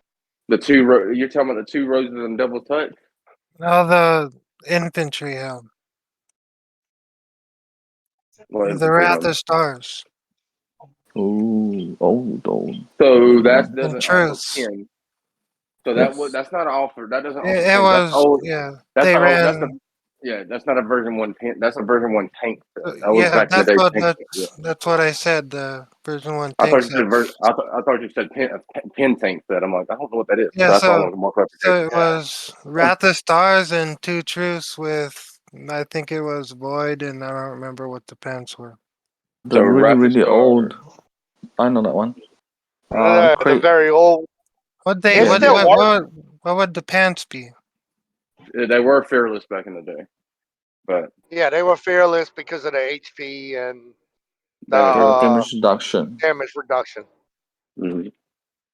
Speaker 4: The you're talking about the 2 roses and double touch?
Speaker 9: Oh, the infantry helm.
Speaker 4: What
Speaker 9: The
Speaker 4: infantry
Speaker 9: Wrath
Speaker 4: helmet?
Speaker 9: of Stars.
Speaker 3: Ooh, old.
Speaker 4: So
Speaker 3: Good
Speaker 4: that
Speaker 3: one.
Speaker 9: And
Speaker 4: doesn't offer
Speaker 9: Truce.
Speaker 4: pin. So
Speaker 3: Yes.
Speaker 4: that's not offered. That doesn't offer
Speaker 9: It
Speaker 4: pin. That's
Speaker 9: was,
Speaker 4: old.
Speaker 9: yeah.
Speaker 4: That's
Speaker 9: They
Speaker 4: a old. That's a
Speaker 9: ran.
Speaker 4: yeah. That's not a version 1 pin. That's a version 1 tank set. That was
Speaker 9: Yeah,
Speaker 4: back in the day. Tank set. Yeah.
Speaker 9: that's what I said. The version 1
Speaker 4: I
Speaker 9: tank
Speaker 4: thought you
Speaker 9: set.
Speaker 4: said I thought you said pin tank set. I'm like, I don't know what that is. So
Speaker 9: Yeah,
Speaker 4: that's why I wanted more
Speaker 9: so
Speaker 4: clarification.
Speaker 9: it was Wrath of Stars and 2 Truce with, I think it was Void, and I don't remember what the pants were.
Speaker 3: The
Speaker 4: So
Speaker 3: really,
Speaker 4: Wrath of
Speaker 3: really
Speaker 4: Star.
Speaker 3: old. I know that one.
Speaker 5: The very old.
Speaker 9: What they
Speaker 5: It
Speaker 3: Yeah,
Speaker 5: still
Speaker 3: yeah.
Speaker 5: works.
Speaker 9: what would the pants be?
Speaker 4: They were fearless back in the day, but
Speaker 5: Yeah, they were fearless because of the HP and the
Speaker 4: damage reduction.
Speaker 3: Damage reduction.
Speaker 5: damage reduction.
Speaker 4: Mm-hmm.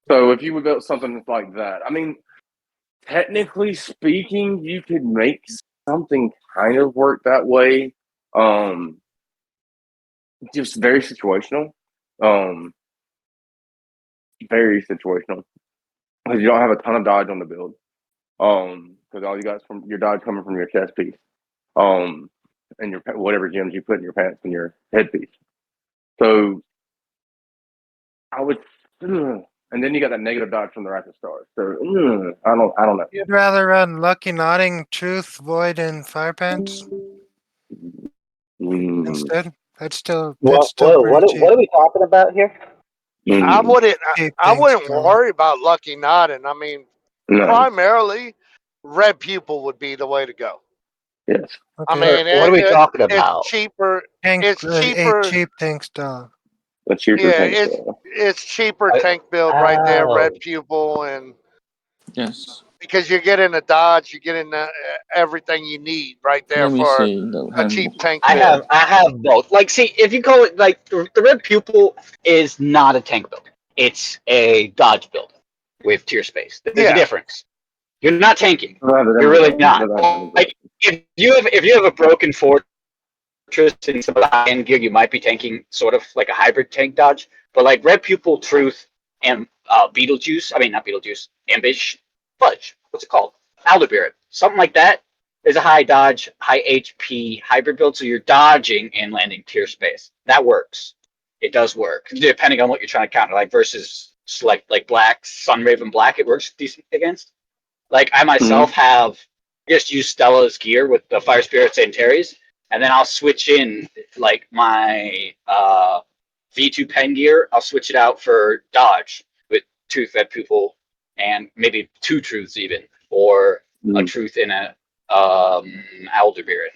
Speaker 4: So if you would build something like that, I mean, technically speaking, you could make something kind of work that way. Just very situational. Um, very situational because you don't have a ton of dodge on the build. Because all you got is from your dodge coming from your chest piece. And your whatever gems you put in your pants and your headpiece. So I would, and then you got that negative dodge from the Wrath of Stars. So I don't know.
Speaker 9: You'd rather run Lucky Nodding, Truth, Void, and Fire Pants
Speaker 4: Mm,
Speaker 9: instead? That's still pretty cheap.
Speaker 2: What are we talking about here?
Speaker 5: I
Speaker 4: mm,
Speaker 5: wouldn't.
Speaker 9: Cheap
Speaker 5: I
Speaker 9: things,
Speaker 5: wouldn't
Speaker 9: Stella.
Speaker 5: worry about Lucky Nodding. I mean,
Speaker 4: no.
Speaker 5: primarily, red pupil would be the way to go.
Speaker 4: Yes.
Speaker 5: I
Speaker 9: Okay.
Speaker 5: mean,
Speaker 2: What are we talking
Speaker 5: it's
Speaker 2: about?
Speaker 5: cheaper.
Speaker 9: Tank,
Speaker 5: It's
Speaker 9: a
Speaker 5: cheaper.
Speaker 9: cheap tank Stella.
Speaker 4: The cheaper
Speaker 5: Yeah,
Speaker 4: tank style.
Speaker 5: it's cheaper
Speaker 2: I,
Speaker 5: tank build right there. Red
Speaker 2: oh,
Speaker 5: pupil, and
Speaker 3: Yes.
Speaker 5: because you're getting a dodge, you're getting everything you need right there
Speaker 3: Let me
Speaker 5: for
Speaker 3: see the
Speaker 5: a cheap
Speaker 3: handbook.
Speaker 5: tank
Speaker 2: I
Speaker 5: build.
Speaker 2: have both. Like, see, if you call it like the red pupil is not a tank build; it's a dodge build with tier space. There's a
Speaker 5: Yeah,
Speaker 2: difference. You're not tanking.
Speaker 4: Rather
Speaker 2: You're
Speaker 4: than
Speaker 2: really not.
Speaker 4: that.
Speaker 2: Like, if you have a broken fortress in some of the high end gear, you might be tanking sort of like a hybrid tank dodge. But like red pupil, truth, and Beetlejuice. I mean, not Beetlejuice. Ambish, fudge. What's it called? Aldebaran. Something like that is a high dodge, high HP hybrid build. So you're dodging and landing tier space. That works. It does work depending on what you're trying to counter. Like versus select like black Sunraven black, it works decent against. Like I myself have just used Stella's gear with the Fire Spirits and Terry's, and then I'll switch in like my V2 pen gear. I'll switch it out for dodge with Truth Red Pupil and maybe 2 truths even, or a truth in a Aldebaran,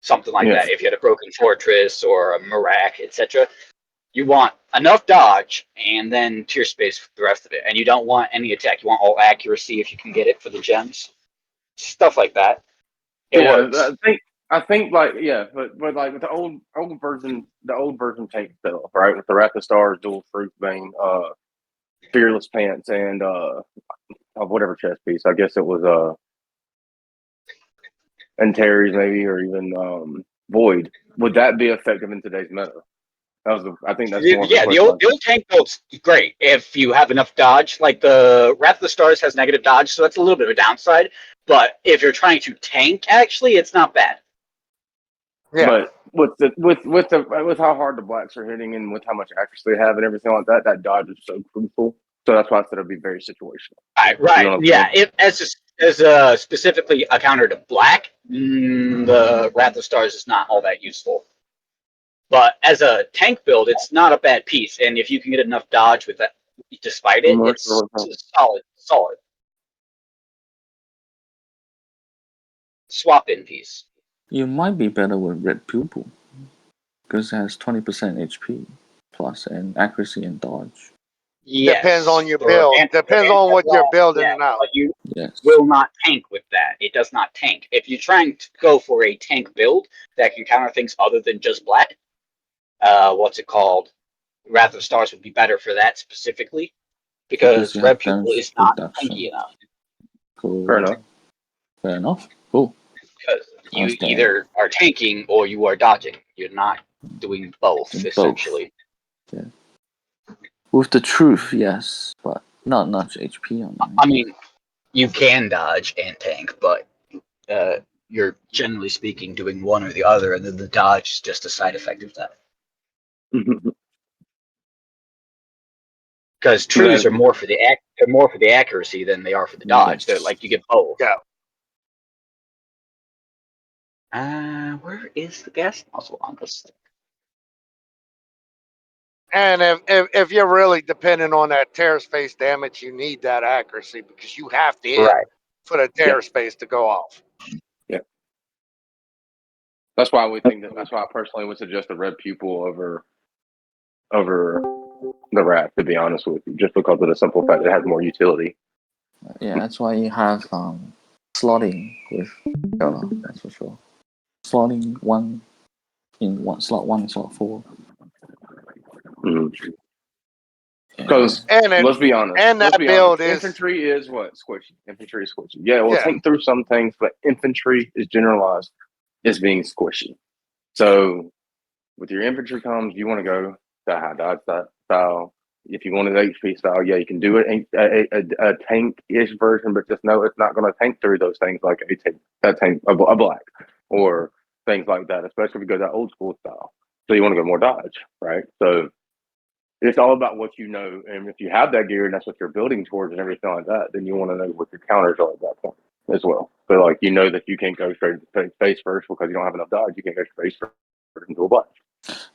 Speaker 2: something like
Speaker 4: Yeah.
Speaker 2: that. If you had a broken fortress or a Marak, etc., you want enough dodge and then tier space for the rest of it. And you don't want any attack. You want all accuracy if you can get it for the gems. Stuff like that. It
Speaker 4: Yeah,
Speaker 2: works.
Speaker 4: I think like yeah, but like with the old version tank stuff, right? With the Wrath of Stars, dual fruit vein, fearless pants, and of whatever chest piece. I guess it was and Terry's maybe, or even Void. Would that be effective in today's meta? I think that's more of
Speaker 2: Yeah,
Speaker 4: a
Speaker 2: the
Speaker 4: question.
Speaker 2: old tank build's great if you have enough dodge. Like the Wrath of the Stars has negative dodge, so that's a little bit of a downside. But if you're trying to tank, actually, it's not bad.
Speaker 5: Yeah.
Speaker 4: But with how hard the blacks are hitting and with how much accuracy they have and everything like that, that dodge is so crucial. So that's why I said it'll be very situational.
Speaker 2: Right.
Speaker 4: You know
Speaker 2: Yeah. As specifically a counter to black, the Wrath of Stars is not all that useful. But as a tank build, it's not a bad piece, and if you can get enough dodge with that, despite it, it's solid swap in piece.
Speaker 3: You might be better with red pupil because it has 20% HP plus and accuracy and dodge.
Speaker 2: Yes.
Speaker 5: Depends on your build. Depends on what you're building now.
Speaker 2: But you
Speaker 3: Yes.
Speaker 2: will not tank with that. It does not tank. If you're trying to go for a tank build that can counter things other than just black, what's it called? Wrath of Stars would be better for that specifically because
Speaker 3: you
Speaker 2: red
Speaker 3: have
Speaker 2: pupil
Speaker 3: damage
Speaker 2: is not
Speaker 3: reduction.
Speaker 2: tanky enough.
Speaker 3: Cool.
Speaker 4: Fair enough.
Speaker 3: Fair enough. Cool.
Speaker 2: Because you
Speaker 3: Understand.
Speaker 2: either are tanking or you are dodging. You're not doing both, essentially.
Speaker 3: Yeah. With the truth, yes, but not much HP on mine.
Speaker 2: I mean, you can dodge and tank, but you're generally speaking doing one or the other, and then the dodge is just a side effect of that. Because trues are more for the accuracy than they are for the dodge.
Speaker 3: Yes.
Speaker 2: They're like you get both.
Speaker 5: Yeah.
Speaker 2: Where is the gas nozzle on this thing?
Speaker 5: And if you're really dependent on that tear space damage, you need that accuracy because you have to hit for the tear space to go off.
Speaker 4: Yeah. That's why we think that's why I personally would suggest the red pupil over the Wrath, to be honest with you, just because of the simple fact that it has more utility.
Speaker 3: Yeah, that's why you have slotting with Yola, that's for sure. Slotting one in one slot 1 and slot 4.
Speaker 4: Because let's be honest,
Speaker 5: and that build is
Speaker 4: infantry is what squishy. Infantry is squishy. Yeah, we'll think through some things, but infantry is generalized as being squishy. So with your infantry comms, you want to go to high dodge style. If you want an HP style, yeah, you can do it a tank-ish version, but just know it's not going to tank through those things like a black or things like that, especially if you go that old school style. So you want to go more dodge, right? So it's all about what you know, and if you have that gear and that's what you're building towards and everything like that, then you want to know what your counters are at that point as well. So like you know that you can't go straight to face first because you don't have if dodge. You can't go face first into a black.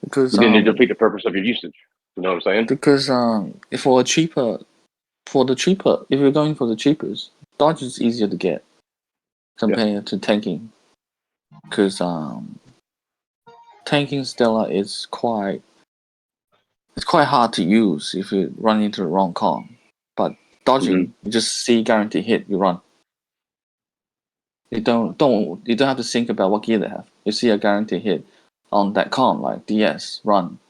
Speaker 3: Because
Speaker 4: then you defeat the purpose of your usage. You know what I'm saying?
Speaker 3: Because if you're going for the cheapest, dodge is easier to get compared to tanking. Because tanking Stella is quite hard to use if you run into the wrong con. But dodging, you just see guaranteed hit, you run. You don't have to think about what gear they have. You see a guaranteed hit on that con, like DS, run.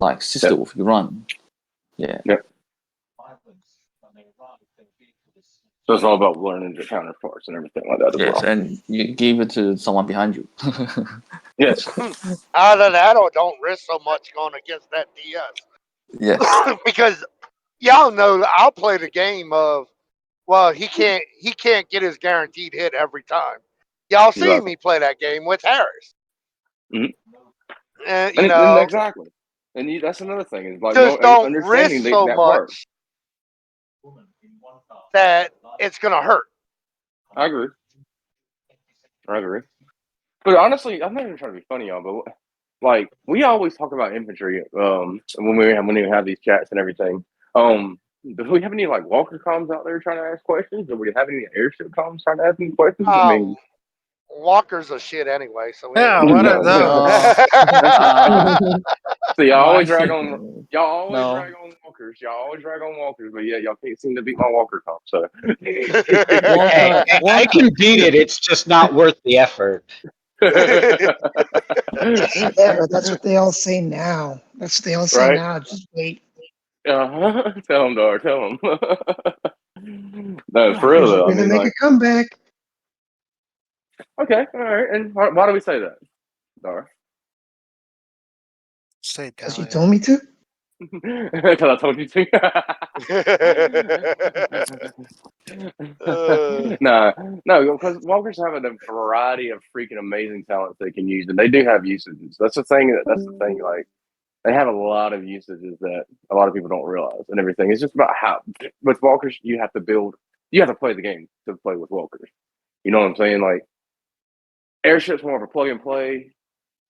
Speaker 3: Like Sister Wolf, you run. Yeah.
Speaker 4: Yep. So it's all about learning the counterparts and everything like that as well.
Speaker 3: And you give it to someone behind you.
Speaker 4: Yes.
Speaker 5: Either that or don't risk so much going against that DS.
Speaker 3: Yes.
Speaker 5: Because y'all know I'll play the game of, well, he can't get his guaranteed hit every time. Y'all seen me play that game with Harris. And you know,
Speaker 4: exactly. And that's another thing. Is like
Speaker 5: just don't risk so
Speaker 4: that
Speaker 5: much that it's gonna hurt.
Speaker 4: I agree. But honestly, I'm not even trying to be funny, y'all. But like, we always talk about infantry when we have these chats and everything. Do we have any like Walker comms out there trying to ask questions? Do we have any airship comms trying to ask any questions? I mean,
Speaker 5: Walkers are shit anyway. So
Speaker 9: yeah, what are those?
Speaker 4: So y'all always drag on walkers. Y'all always drag on walkers, but yeah, y'all can't seem to beat my walker comp. So
Speaker 2: I can beat it. It's just not worth the effort.
Speaker 10: Yeah, but that's what they all say now. That's what they all say now. Just wait.
Speaker 4: Tell them, Dar. Tell them. No, for real though.
Speaker 10: We're gonna make a comeback.
Speaker 4: Okay, all right. And why do we say that, Dar?
Speaker 9: Say
Speaker 10: Because you
Speaker 9: Talia.
Speaker 10: told me to.
Speaker 4: Because I told you to. No, because walkers have a variety of freaking amazing talents they can use, and they do have usages. That's the thing. That's the thing. Like they have a lot of usages that a lot of people don't realize, and everything. It's just about how with walkers you have to build. You have to play the game to play with walkers. You know what I'm saying? Like airship's more of a plug and play.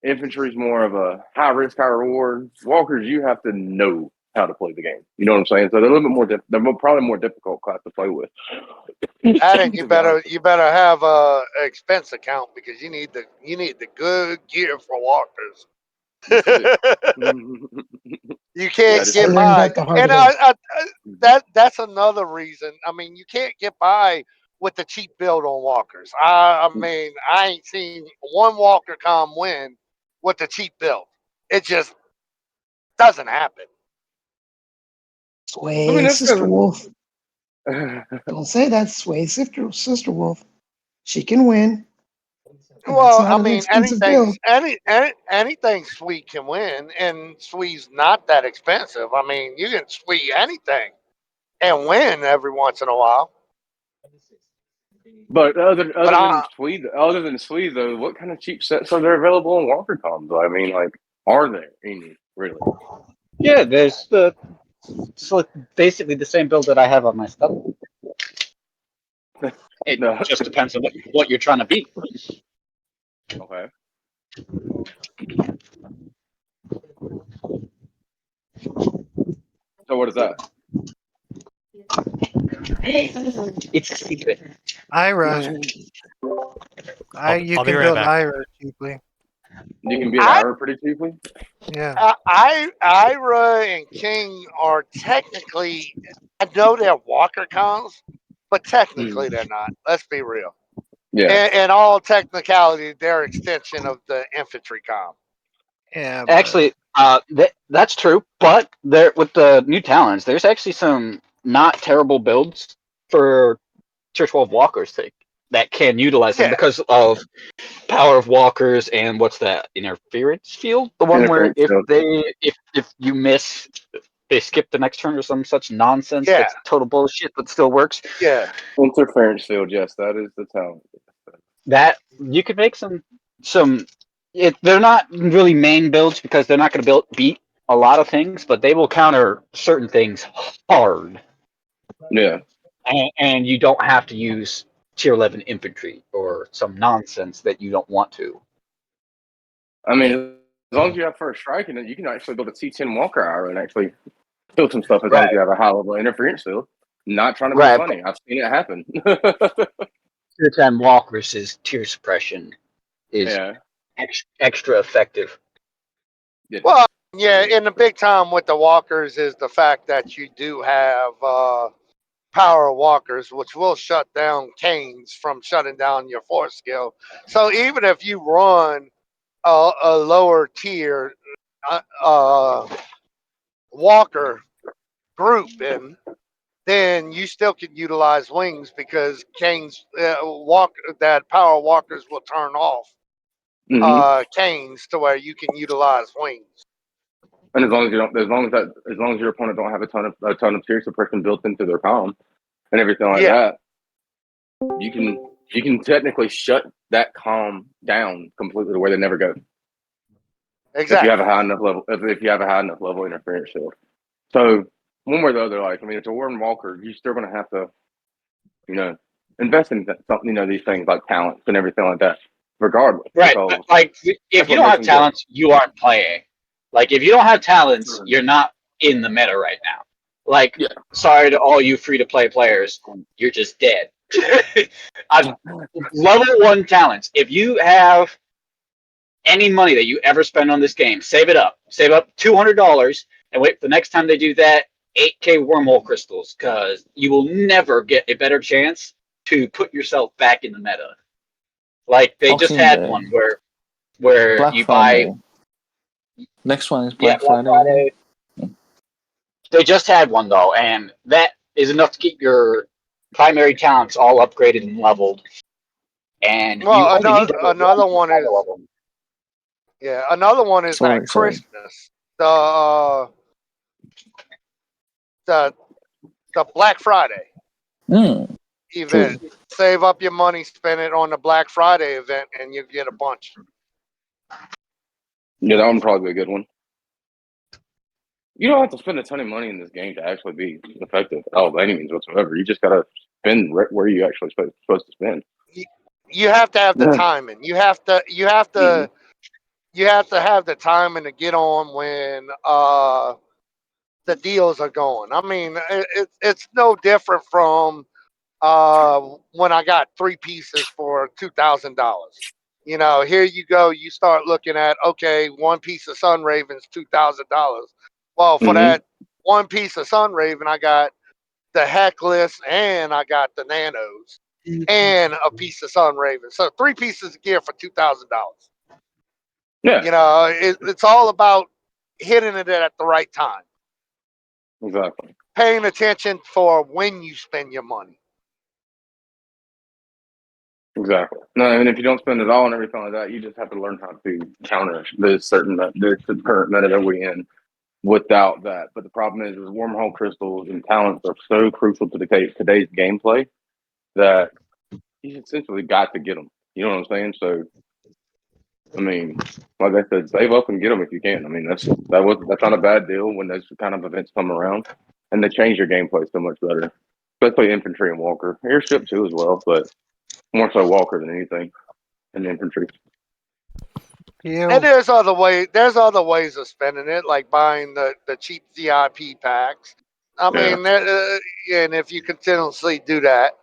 Speaker 4: Infantry's more of a high risk, high reward. Walkers, you have to know how to play the game. You know what I'm saying? So they're a little bit more. They're probably more difficult class to play with.
Speaker 5: Adam, you better have a expense account because you need the good gear for walkers. You can't
Speaker 10: I
Speaker 5: get
Speaker 10: learned
Speaker 5: by,
Speaker 10: that the hard
Speaker 5: and
Speaker 10: way.
Speaker 5: that's another reason. I mean, you can't get by with the cheap build on walkers. I mean, I ain't seen one walker com win with the cheap build. It just doesn't happen.
Speaker 10: Sway,
Speaker 4: that's
Speaker 10: Sister Wolf. Don't say that. Sway, Sister Wolf. She can win. And that's
Speaker 5: Well,
Speaker 10: not
Speaker 5: I
Speaker 10: an
Speaker 5: mean,
Speaker 10: expensive build.
Speaker 5: anything Sweet can win, and Sweet's not that expensive. I mean, you can Sweet anything and win every once in a while.
Speaker 4: But other
Speaker 5: But
Speaker 4: than Swede though, what kind of cheap sets are there available on Walker Coms? I mean, like, are there any really?
Speaker 2: Yeah, there's it's like basically the same build that I have on my stuff. It
Speaker 4: No.
Speaker 2: just depends on what you're trying to beat.
Speaker 4: Okay. So what is that?
Speaker 2: It's a secret.
Speaker 9: Ira. You
Speaker 1: I'll be
Speaker 9: can
Speaker 1: right
Speaker 9: build
Speaker 1: back.
Speaker 9: Ira cheaply.
Speaker 4: You can be an hour pretty cheaply.
Speaker 9: Yeah.
Speaker 5: Ira and King are technically, I know they're Walker cons, but technically they're not. Let's be real.
Speaker 4: Yeah.
Speaker 5: In all technicality, they're extension of the infantry com.
Speaker 9: Yeah.
Speaker 2: Actually, that's true. But there, with the new talents, there's actually some not terrible builds for Tier 12 walkers that can utilize them
Speaker 5: Yeah,
Speaker 2: because of power of walkers and what's that interference field? The one where
Speaker 4: Interference field.
Speaker 2: if you miss, they skip the next turn or some such nonsense
Speaker 5: yeah,
Speaker 2: that's total bullshit but still works.
Speaker 5: yeah.
Speaker 4: Interference field. Yes, that is the talent.
Speaker 2: That you could make some. They're not really main builds because they're not going to beat a lot of things, but they will counter certain things hard.
Speaker 4: Yeah.
Speaker 2: And you don't have to use tier 11 infantry or some nonsense that you don't want to.
Speaker 4: I mean, as long as you have first strike, and then you can actually build a T10 Walker hour and actually build some stuff as long as you have a high level interference field. Not trying to be funny. I've seen it happen.
Speaker 2: Tier 10 walkers is tier suppression is extra effective.
Speaker 4: Yeah.
Speaker 5: Well, yeah, in the big time with the walkers is the fact that you do have power walkers, which will shut down canes from shutting down your force skill. So even if you run a lower tier walker group in, then you still can utilize wings because canes that power walkers will turn off canes to where you can utilize wings.
Speaker 4: And as long as your opponent don't have a ton of tier suppression built into their comm and everything like that, you can technically shut that comm down completely to where they never go.
Speaker 5: Exactly.
Speaker 4: If you have a high enough level interference shield. So one way or the other, like I mean, it's a Warden Walker, you're still gonna have to, invest in something, these things like talents and everything like that, regardless.
Speaker 2: Right. Like if you don't have talents, you aren't playing. Like if you don't have talents, you're not in the meta right now. Like, sorry to all you free to play players, you're just dead. Level 1 talents. If you have any money that you ever spend on this game, save it up. Save up $200 and wait for the next time they do that, 8K wormhole crystals, because you will never get a better chance to put yourself back in the meta. Like they just had one where
Speaker 3: Black
Speaker 2: you
Speaker 3: Friday.
Speaker 2: buy.
Speaker 3: Next one is Black
Speaker 2: Friday. They just had one though, and that is enough to keep your primary talents all upgraded and leveled. And you only need
Speaker 5: another one is another one is that Christmas. the the the Black Friday
Speaker 3: Mm.
Speaker 5: event.
Speaker 3: True.
Speaker 5: Save up your money, spend it on the Black Friday event, and you get a bunch.
Speaker 4: Yeah, that one probably be a good one. You don't have to spend a ton of money in this game to actually be effective by any means whatsoever. You just gotta spend where you actually supposed to spend.
Speaker 5: You have to have the
Speaker 4: Yeah.
Speaker 5: timing. You have to have the timing to get on when the deals are going. I mean, it's no different from when I got 3 pieces for $2,000. You know, here you go. You start looking at, okay, 1 piece of Sun Raven's $2,000. Well, for
Speaker 4: Mm-hmm.
Speaker 5: that 1 piece of Sun Raven, I got the Heckless and I got the Nanos and a piece of Sun Raven. So 3 pieces of gear for $2,000.
Speaker 4: Yeah,
Speaker 5: You know, it's all about hitting it at the right time,
Speaker 4: exactly.
Speaker 5: paying attention for when you spend your money.
Speaker 4: Exactly. No, and if you don't spend it all and everything like that, you just have to learn how to counter the current meta that we're in without that. But the problem is wormhole crystals and talents are so crucial to today's gameplay that you essentially got to get them. You know what I'm saying? So, I mean, like I said, save up and get them if you can. I mean, that's not a bad deal when those kind of events come around, and they change your gameplay so much better, especially infantry and walker, airship too as well, but more so walker than anything in infantry.
Speaker 5: And there's other ways of spending it, like buying the cheap VIP packs. I
Speaker 4: Yeah.
Speaker 5: mean, and if you continuously do that,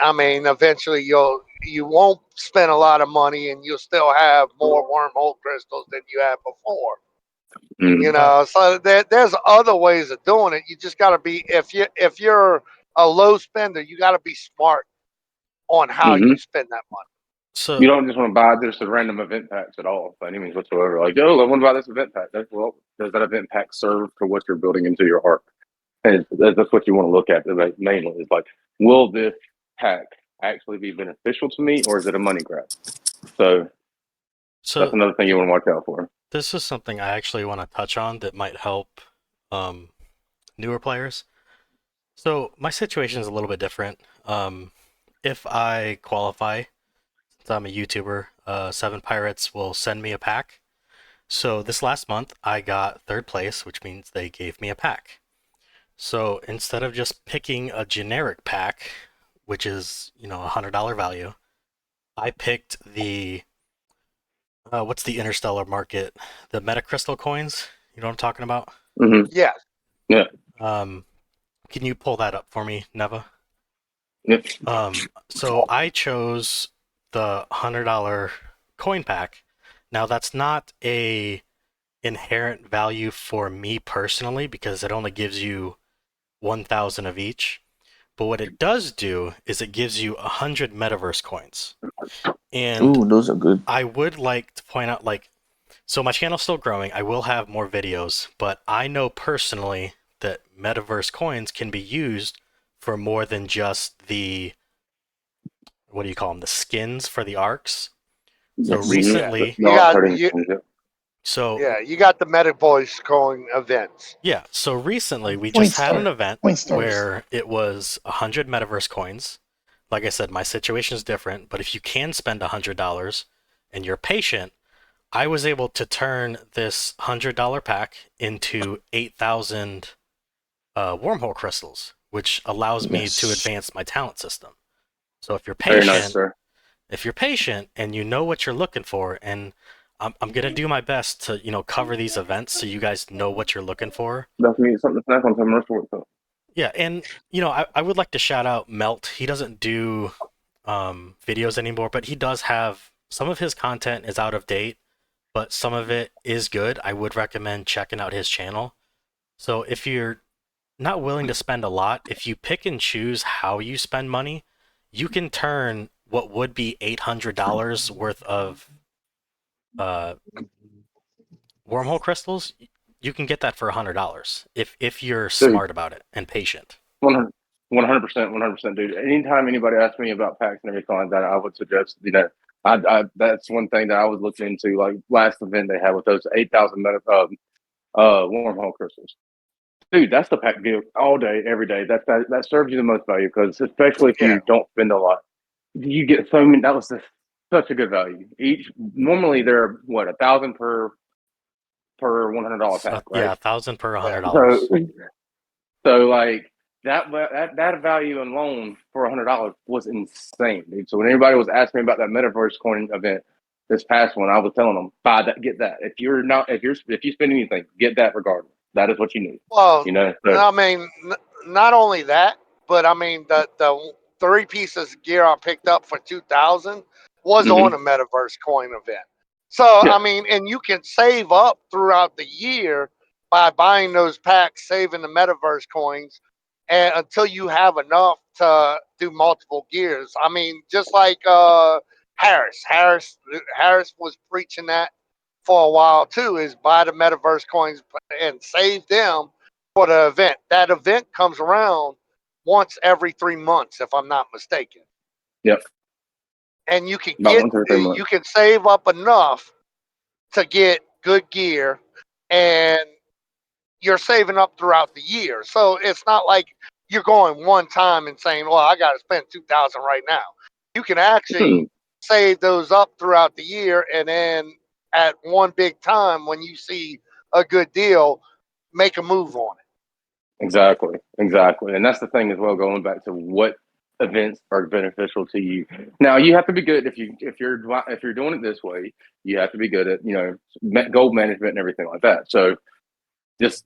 Speaker 5: I mean, eventually you won't spend a lot of money, and you'll still have more wormhole crystals than you had before.
Speaker 4: Mm.
Speaker 5: You know, so there's other ways of doing it. You just got to be if you're a low spender, you got to be smart on how
Speaker 4: Mm-hmm.
Speaker 5: you spend that money.
Speaker 4: So you don't just want to buy just a random event packs at all, by any means whatsoever. Like, oh, I want to buy this event pack. Well, does that event pack serve for what you're building into your arc? And that's what you want to look at mainly. Is like, will this pack actually be beneficial to me, or is it a money grab? So that's another thing you want to watch out for.
Speaker 1: This is something I actually want to touch on that might help newer players. So my situation is a little bit different. If I qualify, since I'm a YouTuber, 7 Pirates will send me a pack. So this last month I got 3rd place, which means they gave me a pack. So instead of just picking a generic pack, which is, a $100 value, I picked the what's the interstellar market? The metacrystal coins? You know what I'm talking about?
Speaker 4: Mm-hmm.
Speaker 5: Yeah.
Speaker 4: Yeah.
Speaker 1: Can you pull that up for me, Neva?
Speaker 4: Yep.
Speaker 1: So I chose the $100 coin pack. Now that's not a inherent value for me personally because it only gives you 1,000 of each. But what it does do is it gives you 100 metaverse coins. And
Speaker 3: Ooh, those are good.
Speaker 1: I would like to point out, so my channel's still growing. I will have more videos, but I know personally that metaverse coins can be used for more than just the, what do you call them, the skins for the arcs. So
Speaker 4: Yes.
Speaker 1: recently,
Speaker 5: you got the Meta Boys going events.
Speaker 1: Yeah, so recently we
Speaker 10: Point
Speaker 1: just had an
Speaker 10: stars.
Speaker 1: event
Speaker 10: Point stars.
Speaker 1: where it was 100 metaverse coins. Like I said, my situation is different, but if you can spend $100 and you're patient, I was able to turn this $100 pack into 8,000 wormhole crystals, which allows me to
Speaker 3: Yes.
Speaker 1: advance my talent system. So if you're
Speaker 4: Very
Speaker 1: patient,
Speaker 4: nice, sir.
Speaker 1: if you're patient and you know what you're looking for, and I'm gonna do my best to cover these events so you guys know what you're looking for.
Speaker 4: That's me something to snack on commercial with.
Speaker 1: Yeah, and I would like to shout out Melt. He doesn't do videos anymore, but he does have some of his content is out of date, but some of it is good. I would recommend checking out his channel. So if you're not willing to spend a lot, if you pick and choose how you spend money, you can turn what would be $800 worth of wormhole crystals. You can get that for $100 if you're smart about it and patient.
Speaker 4: 100%, 100%, dude. Anytime anybody asks me about packs and everything like that, I would suggest, I that's one thing that I was looking into. Like last event they had with those 8,000 wormhole crystals. Dude, that's the pack deal all day, every day. That serves you the most value because especially if you don't spend a lot, you get so many. That was such a good value. Each normally they're what 1,000 per $100 pack, right?
Speaker 1: Yeah, 1,000 per
Speaker 4: So,
Speaker 1: $100.
Speaker 4: so like that value alone for $100 was insane, dude. So when anybody was asking me about that Metaverse coin event this past one, I was telling them buy that, get that. If you spend anything, get that regardless. That is what you need.
Speaker 5: Well,
Speaker 4: You know. So,
Speaker 5: I mean, not only that, but I mean the 3 pieces of gear I picked up for 2,000 was on a Metaverse coin event. So I mean, and you can save up throughout the year by buying those packs, saving the Metaverse coins, and until you have enough to do multiple gears. I mean, just like Harris was preaching that for a while too, is buy the Metaverse coins and save them for the event. That event comes around once every 3 months, if I'm not mistaken.
Speaker 4: Yep.
Speaker 5: And you can
Speaker 4: About once every 3 months.
Speaker 5: you can save up enough to get good gear, and you're saving up throughout the year. So it's not like you're going one time and saying, "Well, I got to spend 2,000 right now." You can actually save those up throughout the year, and then at one big time, when you see a good deal, make a move on it.
Speaker 4: Exactly, and that's the thing as well. Going back to what events are beneficial to you. Now you have to be good if you're doing it this way. You have to be good at goal management and everything like that. So just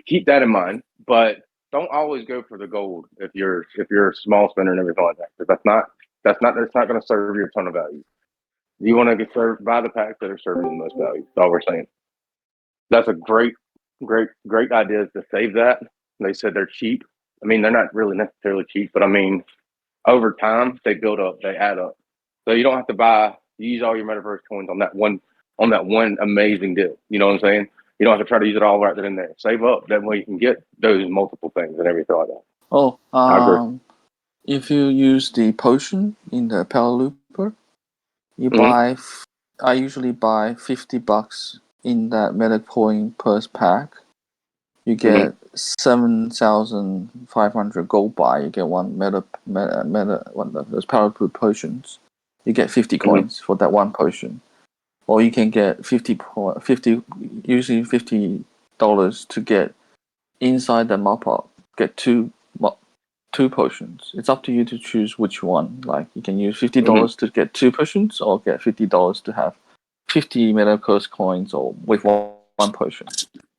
Speaker 4: keep that in mind, but don't always go for the gold if you're a small spender and everything like that. Because that's not going to serve you a ton of value. You want to get served by the packs that are serving the most value. That's all we're saying. That's a great idea to save that. They said they're cheap. I mean, they're not really necessarily cheap, but I mean, over time they build up, they add up. So you don't have to use all your Metaverse coins on that one amazing deal. You know what I'm saying? You don't have to try to use it all right there and there. Save up. That way you can get those multiple things and everything like that. I agree.
Speaker 3: If you use the potion in the Power Looper, I usually buy $50 in that meta coin per pack. You get 7,500 gold buy. You get one those Power Loop potions. You get 50 coins for that one potion. Or you can get usually $50 to get inside the mop-up, get two potions. It's up to you to choose which one. Like you can use $50 to get 2 potions, or get $50 to have 50 meta curse coins, or with one potion.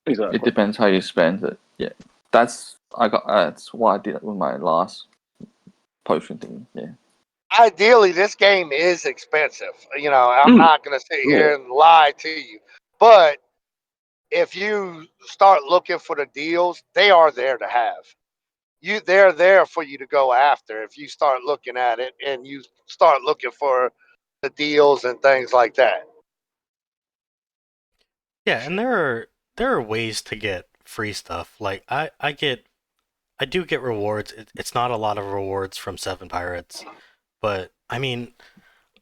Speaker 4: Exactly.
Speaker 3: It depends how you spend it. Yeah, that's what I did with my last potion thing. Yeah.
Speaker 5: Ideally, this game is expensive. I'm not going to sit here and lie to you, but if you start looking for the deals, they are there to have. They're there for you to go after if you start looking at it and you start looking for the deals and things like that.
Speaker 1: Yeah, and there are ways to get free stuff. Like I do get rewards. It's not a lot of rewards from Seven Pirates, but I mean,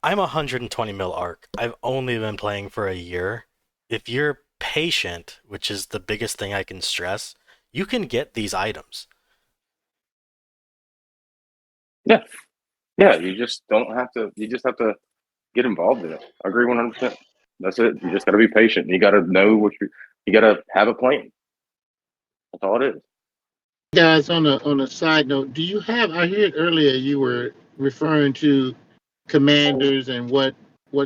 Speaker 1: I'm 120 mil arc. I've only been playing for a year. If you're patient, which is the biggest thing I can stress, you can get these items.
Speaker 4: Yeah. Yeah, you just don't have to. You just have to get involved in it. I agree 100%. That's it. You just got to be patient. You got to know you got to have a plan. That's all it is.
Speaker 6: Guys, on a side note, do you have? I heard earlier you were referring to commanders and what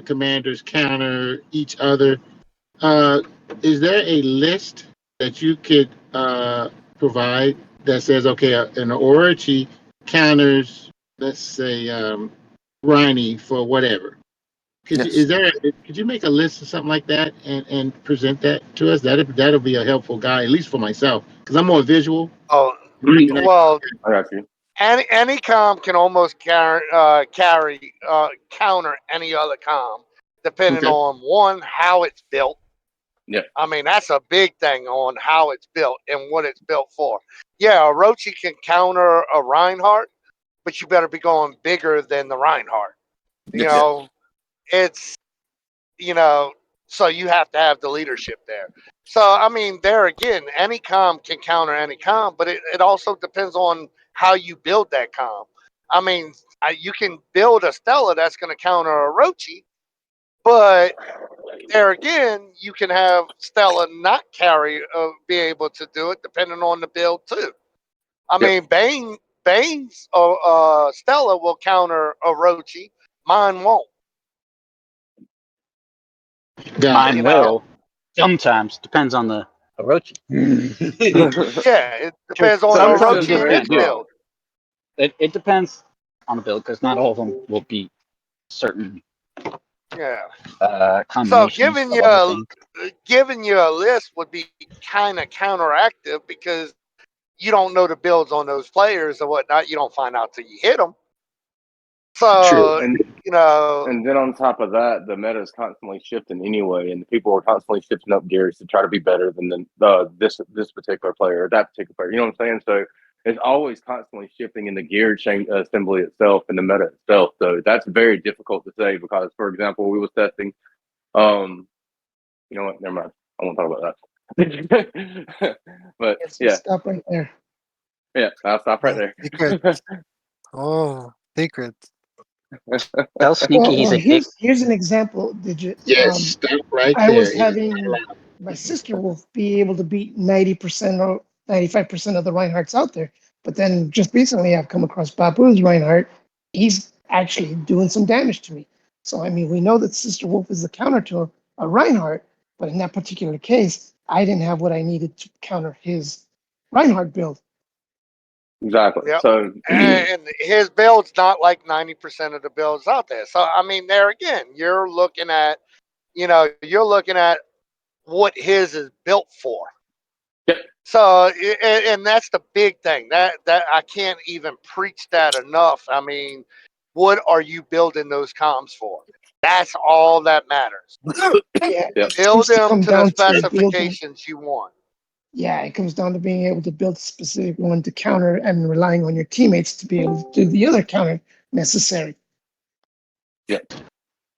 Speaker 6: commanders counter each other. Uh, is there a list that you could provide that says, okay, an Orochi counters, let's say, Rhynie for whatever?
Speaker 3: Yes.
Speaker 6: Could you make a list or something like that and present that to us? That'll be a helpful guide, at least for myself, because I'm more visual.
Speaker 5: Oh,
Speaker 6: And
Speaker 5: well,
Speaker 4: I got you.
Speaker 5: any com can almost counter any other com, depending on one, how it's built.
Speaker 4: Yeah.
Speaker 5: I mean, that's a big thing on how it's built and what it's built for. Yeah, Orochi can counter a Reinhardt, but you better be going bigger than the Reinhardt.
Speaker 3: Yes.
Speaker 5: It's So you have to have the leadership there. So I mean, there again, any comm can counter any comm, but it also depends on how you build that comm. I mean, you can build a Stella that's going to counter a Orochi, but there again, you can have Stella not be able to do it, depending on the build too. I mean, Bane's Stella will counter Orochi, mine won't.
Speaker 2: Mine will. Sometimes depends on the Orochi.
Speaker 5: Yeah, it depends on
Speaker 2: Some
Speaker 5: the
Speaker 2: approaches
Speaker 5: Orochi and
Speaker 2: they
Speaker 5: its
Speaker 2: do.
Speaker 5: build.
Speaker 2: It depends on the build because not all of them will beat certain
Speaker 5: Yeah. So
Speaker 2: combinations of other things.
Speaker 5: giving you a list would be kind of counteractive because you don't know the builds on those players or whatnot. You don't find out till you hit them. So
Speaker 4: And
Speaker 5: you know,
Speaker 4: and then on top of that, the meta is constantly shifting anyway, and people are constantly shifting up gears to try to be better than this particular player or that particular player. You know what I'm saying? So it's always constantly shifting in the gear chain assembly itself and the meta itself. So that's very difficult to say because, for example, we was testing. You know what? Never mind. I won't talk about that. But
Speaker 10: Yes,
Speaker 4: yeah,
Speaker 10: stop right there.
Speaker 4: yeah, I'll stop right there.
Speaker 9: Secret. Oh, secret.
Speaker 2: How sneaky he's a dick.
Speaker 10: Here's an example, Digit.
Speaker 6: Yes, stop right
Speaker 10: I
Speaker 6: there.
Speaker 10: was having my sister will be able to beat 90% or 95% of the Reinhardts out there. But then just recently I've come across Babu's Reinhardt. He's actually doing some damage to me. So I mean, we know that Sister Wolf is the counter to a Reinhardt, but in that particular case, I didn't have what I needed to counter his Reinhardt build.
Speaker 4: Exactly.
Speaker 5: yep.
Speaker 4: So
Speaker 5: And his build's not like 90% of the builds out there. So I mean, there again, you're looking at what his is built for.
Speaker 4: Yep.
Speaker 5: So, and that's the big thing that I can't even preach that enough. I mean, what are you building those comms for? That's all that matters.
Speaker 10: Yeah,
Speaker 4: Yep.
Speaker 10: it
Speaker 5: Build
Speaker 10: seems to
Speaker 5: them
Speaker 10: come
Speaker 5: to the
Speaker 10: down to building.
Speaker 5: specifications you want.
Speaker 10: Yeah, it comes down to being able to build a specific one to counter and relying on your teammates to be able to do the other counter necessary.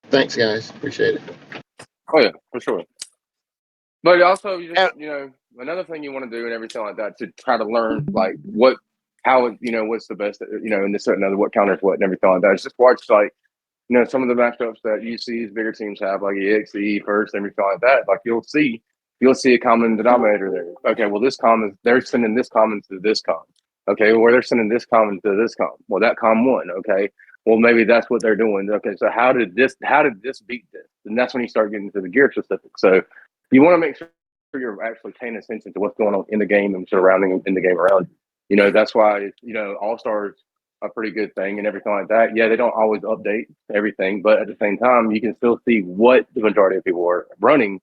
Speaker 6: Thanks, guys. Appreciate it.
Speaker 4: Oh yeah, for sure. But also,
Speaker 5: And
Speaker 4: another thing you want to do and everything like that to try to learn like what's the best, in this and other, what counters what and everything like that. Is just watch like, some of the matchups that you see these bigger teams have, like EXE first and everything like that. Like you'll see a common denominator there. Okay, well they're sending this common to this common. Okay, well they're sending this common to this common. Well, that common won. Okay, well maybe that's what they're doing. Okay, so how did this beat this? And that's when you start getting to the gear specific. So you want to make sure you're actually paying attention to what's going on in the game and surrounding in the game around you. That's why All Stars a pretty good thing and everything like that. Yeah, they don't always update everything, but at the same time, you can still see what the majority of people are running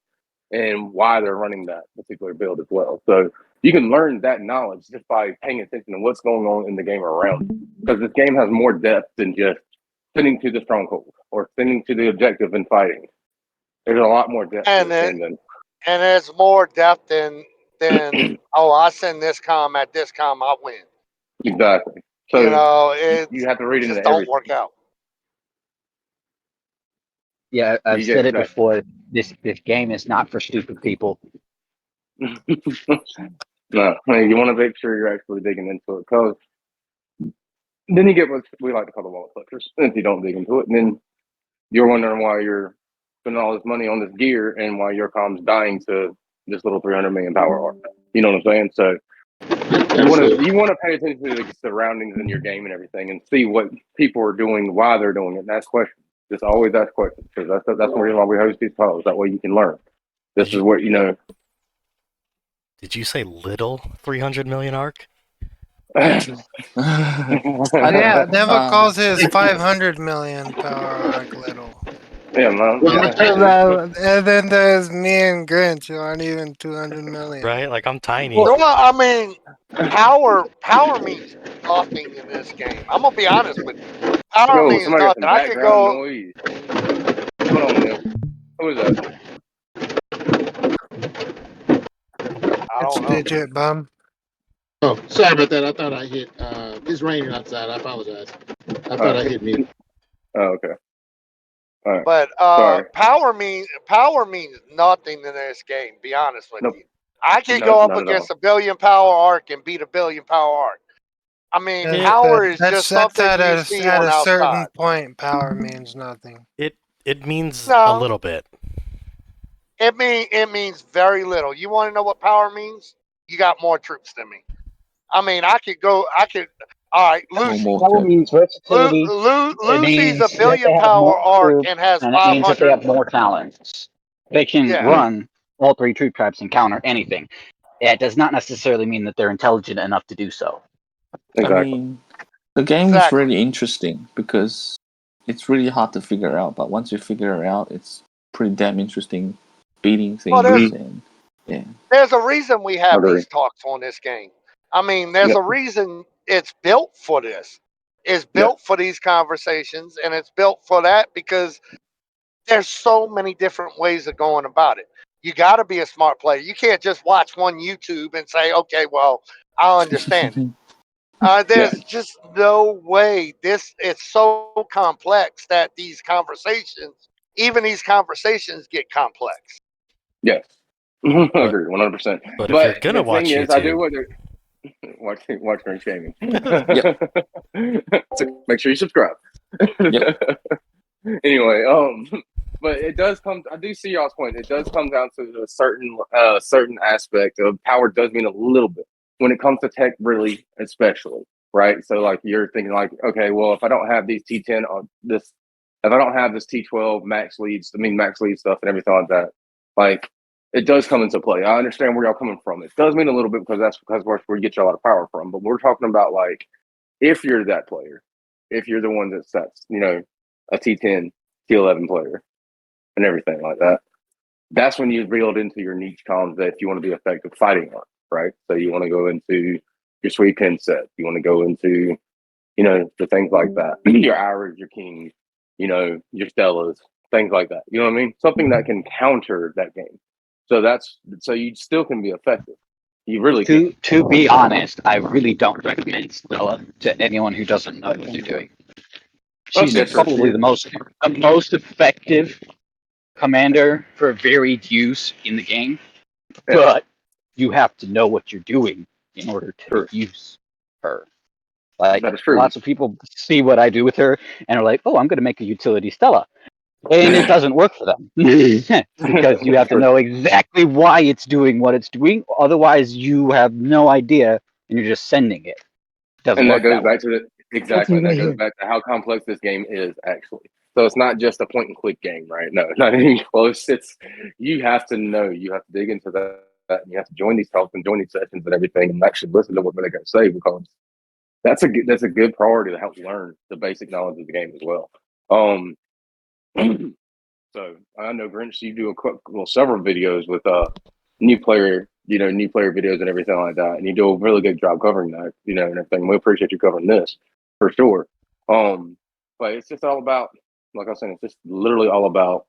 Speaker 4: and why they're running that particular build as well. So you can learn that knowledge just by paying attention to what's going on in the game around you. Because this game has more depth than just sending to the stronghold or sending to the objective and fighting. There's a lot more depth to this game than.
Speaker 5: And there's more depth than I send this comm at this comm, I win.
Speaker 4: Exactly. So you have to read into
Speaker 5: just don't
Speaker 4: everything.
Speaker 5: work out.
Speaker 2: Yeah, I've said it before. This game is not for stupid people.
Speaker 4: No, you want to make sure you're actually digging into it, because then you get what we like to call the wallet collectors. If you don't dig into it, and then you're wondering why you're spending all this money on this gear and why your com's dying to this little 300 million power arc. You know what I'm saying? So you want to pay attention to the surroundings in your game and everything, and see what people are doing, why they're doing it, and ask questions. Just always ask questions, because that's the reason why we host these calls. That way you can learn. This is what
Speaker 1: Did you say little 300 million arc?
Speaker 9: Yeah, Never calls his 500 million power arc little.
Speaker 4: Yeah, man.
Speaker 9: And then there's me and Grinch, who aren't even 200 million.
Speaker 1: Right? Like I'm tiny.
Speaker 5: Well, I mean, power means nothing in this game. I'm gonna be honest with you. Power means nothing. I could go.
Speaker 4: Noise. Hold on, man. Who is that?
Speaker 5: It's
Speaker 9: Digit Bum.
Speaker 6: Oh, sorry about that. I thought I hit. It's raining outside. I apologize. I thought I hit mute.
Speaker 4: Oh, okay. All right.
Speaker 5: But
Speaker 4: Sorry.
Speaker 5: power means nothing in this game. Be honest with
Speaker 4: Nope.
Speaker 5: you, I can
Speaker 4: No,
Speaker 5: go up
Speaker 4: not at all.
Speaker 5: against a billion power arc and beat a billion power arc. I mean,
Speaker 9: That's,
Speaker 5: power is just
Speaker 9: that's
Speaker 5: something
Speaker 9: at
Speaker 5: you see
Speaker 9: at
Speaker 5: on
Speaker 9: a certain
Speaker 5: outside.
Speaker 9: point. Power means nothing.
Speaker 1: It means a
Speaker 5: No,
Speaker 1: little bit.
Speaker 5: it means very little. You want to know what power means? You got more troops than me. I mean, I could go. I could. All right,
Speaker 3: No
Speaker 5: Lucy.
Speaker 3: more
Speaker 2: Power
Speaker 3: tech.
Speaker 2: means versatility. It
Speaker 5: Lucy's a
Speaker 2: means that they
Speaker 5: billion
Speaker 2: have
Speaker 5: power
Speaker 2: more
Speaker 5: arc
Speaker 2: troops,
Speaker 5: and has
Speaker 2: and it means that they
Speaker 5: 500.
Speaker 2: have more talents. They can
Speaker 5: Yeah,
Speaker 2: run all three troop types and counter anything. It does not necessarily mean that they're intelligent enough to do so.
Speaker 3: I
Speaker 4: Exactly.
Speaker 3: mean, the game is
Speaker 5: exactly.
Speaker 3: really interesting because it's really hard to figure out. But once you figure it out, it's pretty damn interesting. Beating
Speaker 5: Well,
Speaker 3: things and yeah.
Speaker 5: there's a reason we have
Speaker 4: Agree.
Speaker 5: these talks on this game. I mean, there's
Speaker 4: Yep.
Speaker 5: a reason it's built for this. It's
Speaker 4: Yep.
Speaker 5: built for these conversations, and it's built for that because there's so many different ways of going about it. You got to be a smart player. You can't just watch one YouTube and say, "Okay, well, I understand it."
Speaker 4: Yeah.
Speaker 5: There's just no way. It's so complex that even these conversations, get complex.
Speaker 4: Yes.
Speaker 1: But
Speaker 4: Agreed. 100%.
Speaker 1: but if you're
Speaker 4: But
Speaker 1: gonna
Speaker 4: the thing
Speaker 1: watch
Speaker 4: is, I do
Speaker 1: YouTube,
Speaker 4: wonder. Watch Grinch Gaming.
Speaker 3: Yep.
Speaker 4: So make sure you subscribe.
Speaker 3: Yep.
Speaker 4: Anyway, but it does come. I do see y'all's point. It does come down to a certain aspect of power. Does mean a little bit when it comes to tech, really, especially, right? So like you're thinking like, okay, well, if I don't have these T10 on this, if I don't have this T12 max lead stuff and everything like that, like it does come into play. I understand where y'all coming from. It does mean a little bit because that's where you get a lot of power from. But we're talking about like if you're that player, if you're the one that sets, a T10, T11 player and everything like that, that's when you reeled into your niche columns that if you want to be effective fighting on, right? So you want to go into your sweep pin set. You want to go into, the things like that. Your Irish, your Kings, your Stellas, things like that. You know what I mean? Something that can counter that game. So you still can be effective. You really can.
Speaker 2: To be honest, I really don't recommend Stella to anyone who doesn't know what they're doing. She's
Speaker 4: Okay, sure.
Speaker 2: probably the most effective commander for varied use in the game,
Speaker 4: Yeah,
Speaker 2: but you have to know what you're doing in order to
Speaker 4: sure.
Speaker 2: use her. Like
Speaker 4: That is true.
Speaker 2: lots of people see what I do with her and are like, "Oh, I'm going to make a utility Stella," and it doesn't work for them because you have to
Speaker 4: Sure.
Speaker 2: know exactly why it's doing what it's doing. Otherwise, you have no idea and you're just sending it. It doesn't
Speaker 4: And that
Speaker 2: work
Speaker 4: goes
Speaker 2: that way.
Speaker 4: back to
Speaker 10: Something
Speaker 4: exactly.
Speaker 10: right
Speaker 4: That goes
Speaker 10: here.
Speaker 4: back to how complex this game is actually. So it's not just a point and click game, right? No, not even close. You have to know, you have to dig into that, and you have to join these talks and join these sessions and everything, and actually listen to what they're going to say because that's a good priority to help learn the basic knowledge of the game as well. Um, so I know Grinch, you do several videos with new player, new player videos and everything like that, and you do a really good job covering that, and everything. We appreciate you covering this for sure. But it's just all about, like I was saying, it's just literally all about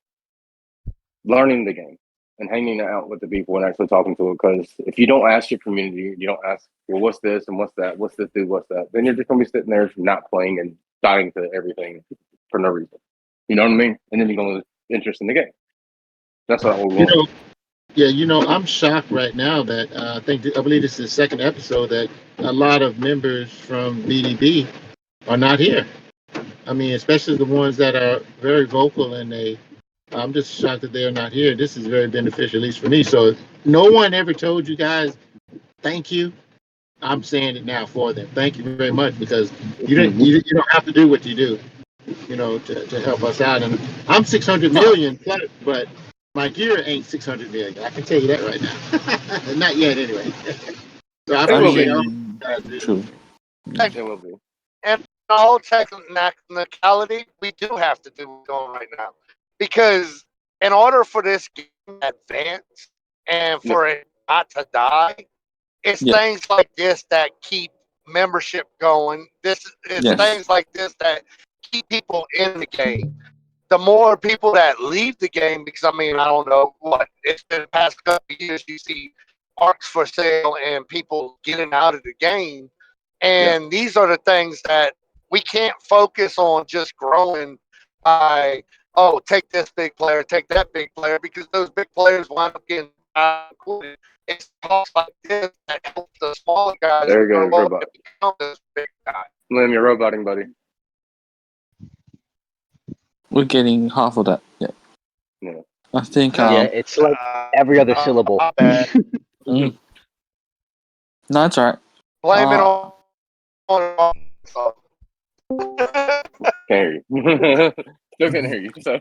Speaker 4: learning the game and hanging out with the people and actually talking to it. Because if you don't ask your community, you don't ask, well, what's this and what's that? What's this do? What's that? Then you're just gonna be sitting there not playing and dying to everything for no reason. You know what I mean? And then you're gonna lose interest in the game. That's what we
Speaker 6: You
Speaker 4: want.
Speaker 6: know, yeah, I'm shocked right now that I believe this is the second episode that a lot of members from BDB are not here. I mean, especially the ones that are very vocal and I'm just shocked that they're not here. This is very beneficial, at least for me. So if no one ever told you guys thank you, I'm saying it now for them. Thank you very much because you don't have to do what you do, to help us out. And I'm 600 million plus, but my gear ain't 600 million. I can tell you that right now. Not yet, anyway. So I
Speaker 4: It
Speaker 3: I
Speaker 4: will
Speaker 6: appreciate
Speaker 4: be.
Speaker 6: all
Speaker 3: mean,
Speaker 6: you guys do.
Speaker 3: true.
Speaker 4: It will be.
Speaker 5: And all technicality, we do have to do what's going right now. Because in order for this game to advance and
Speaker 4: Yep.
Speaker 5: for it not to die, it's
Speaker 3: Yeah.
Speaker 5: things like this that keep membership going. It's
Speaker 3: Yes.
Speaker 5: things like this that keep people in the game. The more people that leave the game, because I mean, I don't know what it's been the past couple of years, you see arcs for sale and people getting out of the game. And these are the things that we can't focus on just growing by, oh, take this big player, take that big player, because those big players wind up getting included. It's talks like this that helps the smaller guys
Speaker 4: There you go,
Speaker 5: grow up
Speaker 4: robot.
Speaker 5: and become this big guy.
Speaker 4: Lim, you're roboting, buddy.
Speaker 3: We're getting half of that. Yeah.
Speaker 4: Yeah.
Speaker 3: I think.
Speaker 2: Yeah, it's like every other syllable.
Speaker 3: No, that's all right.
Speaker 5: Blame it
Speaker 3: Uh,
Speaker 5: on
Speaker 4: Can't hear you. Still can't hear you. So.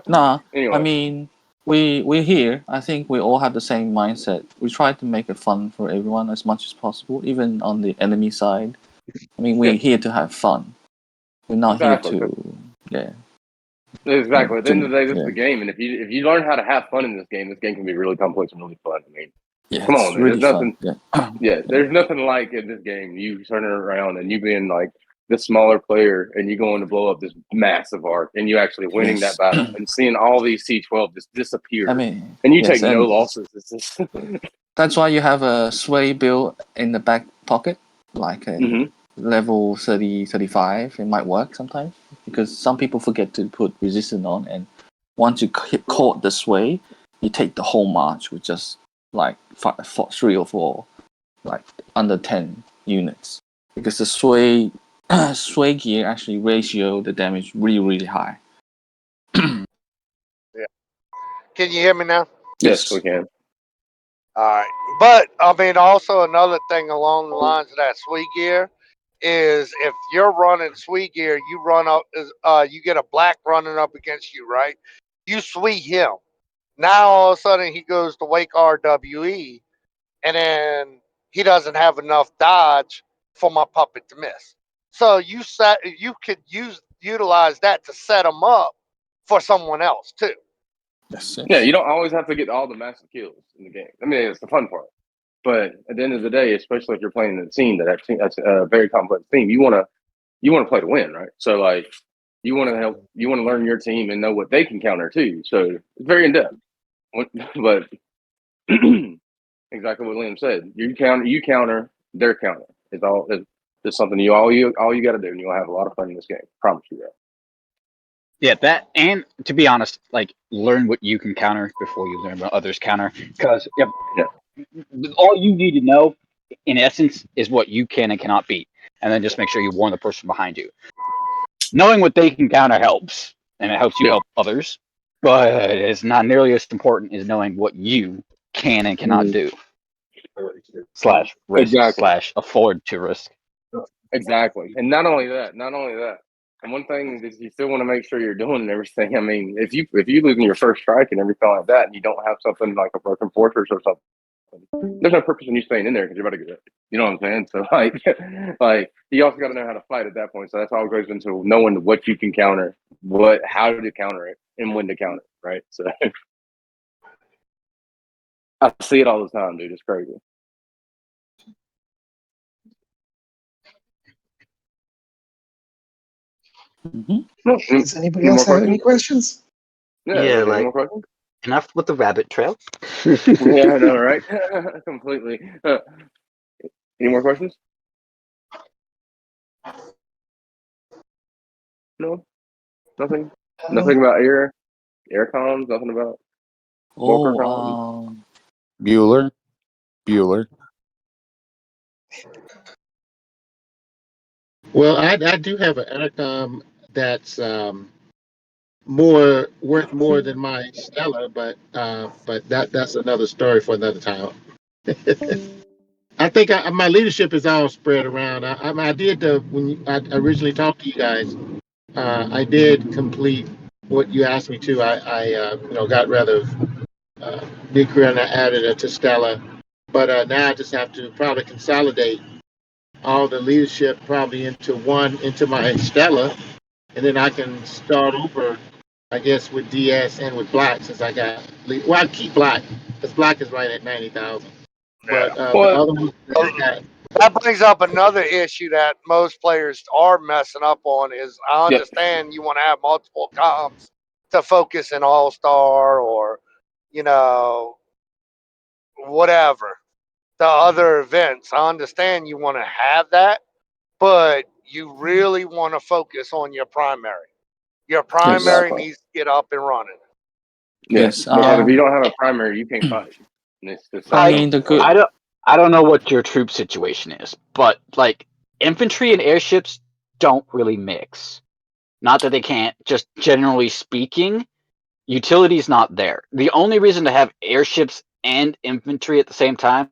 Speaker 3: nah,
Speaker 4: Anyway.
Speaker 3: I mean, we're here. I think we all have the same mindset. We try to make it fun for everyone as much as possible, even on the enemy side. I mean, we're here to have fun. We're not
Speaker 4: Exactly.
Speaker 3: here to, yeah.
Speaker 4: Exactly. At the end of the day, this is
Speaker 3: yeah.
Speaker 4: the game, and if you learn how to have fun in this game can be really complex and really fun. I mean,
Speaker 3: Yeah,
Speaker 4: come
Speaker 3: it's
Speaker 4: on, man.
Speaker 3: really
Speaker 4: There's nothing.
Speaker 3: fun. Yeah.
Speaker 4: Yeah, there's nothing like in this game. You turning around and you being like the smaller player, and you going to blow up this massive arc, and you actually winning
Speaker 3: Yes.
Speaker 4: that battle, and seeing all these C12 just disappear,
Speaker 3: I mean,
Speaker 4: and you
Speaker 3: yes,
Speaker 4: take no
Speaker 3: and
Speaker 4: losses. It's just
Speaker 3: that's why you have a sway build in the back pocket, like a level 30, 35. It might work sometimes because some people forget to put resistance on, and once you caught the sway, you take the whole march with just like 3 or 4, like under 10 units, because the sway sway gear actually ratio the damage really high.
Speaker 5: Yeah. Can you hear me now?
Speaker 4: yes, we can.
Speaker 5: All right. But, I mean, also another thing along the lines of that sweet gear is if you're running sweet gear, you get a black running up against you, right? You sweet him. Now all of a sudden he goes to wake RWE, and then he doesn't have enough dodge for my puppet to miss. So you could utilize that to set him up for someone else too.
Speaker 3: Yes.
Speaker 4: Yeah, you don't always have to get all the massive kills in the game. I mean, it's the fun part. But at the end of the day, especially if you're playing in a team that's a very complex team, you want to play to win, right? So like you want to learn your team and know what they can counter too. So it's very in depth. But exactly what Liam said, you counter their counter. It's something all you got to do, and you'll have a lot of fun in this game. Promise you that.
Speaker 2: Yeah, that, and to be honest, like learn what you can counter before you learn what others counter, because all you need to know, in essence, is what you can and cannot beat, and then just make sure you warn the person behind you. Knowing what they can counter helps, and it helps you help others, but it's not nearly as important as knowing what you can and cannot do. Slash risk
Speaker 4: Exactly.
Speaker 2: slash afford to risk.
Speaker 4: Exactly. And not only that. And one thing is you still want to make sure you're doing everything. I mean, if you lose in your first strike and everything like that, and you don't have something like a broken fortress or something, there's no purpose in you staying in there because you're about to get it. You know what I'm saying? So like you also got to know how to fight at that point. So that's all goes into knowing what you can counter, how to counter it, and when to counter it. Right. So I see it all the time, dude. It's crazy.
Speaker 10: Does anybody else have any questions?
Speaker 4: Yeah,
Speaker 2: Yeah,
Speaker 4: any
Speaker 2: like
Speaker 4: more questions?
Speaker 2: enough with the rabbit trail.
Speaker 4: Yeah, I know, right? Completely. Any more questions? No, nothing. Nothing about air comms. Nothing about Walker comms.
Speaker 11: Bueller.
Speaker 6: Well, I do have an intercom that's worth more than my Stella, but that's another story for another time. I think my leadership is all spread around. I did when I originally talked to you guys. I did complete what you asked me to. I got rid of Big Career and I added it to Stella, but now I just have to probably consolidate all the leadership probably into my Stella, and then I can start over, I guess, with DS and with Black since I got. Well, I keep Black because Black is right at 90,000. But the other ones that I got.
Speaker 5: That brings up another issue that most players are messing up on. Is I understand you want to have multiple comps to focus in All Star or whatever the other events. I understand you want to have that, but you really want to focus on your primary. Your primary
Speaker 4: Exactly.
Speaker 5: needs to get up and running.
Speaker 3: Yes.
Speaker 4: Because if you don't have a primary, you can't fight. And it's just
Speaker 3: I
Speaker 4: that
Speaker 3: mean, the
Speaker 4: simple.
Speaker 3: good.
Speaker 2: I don't know what your troop situation is, but like infantry and airships don't really mix. Not that they can't, just generally speaking, utility's not there. The only reason to have airships and infantry at the same time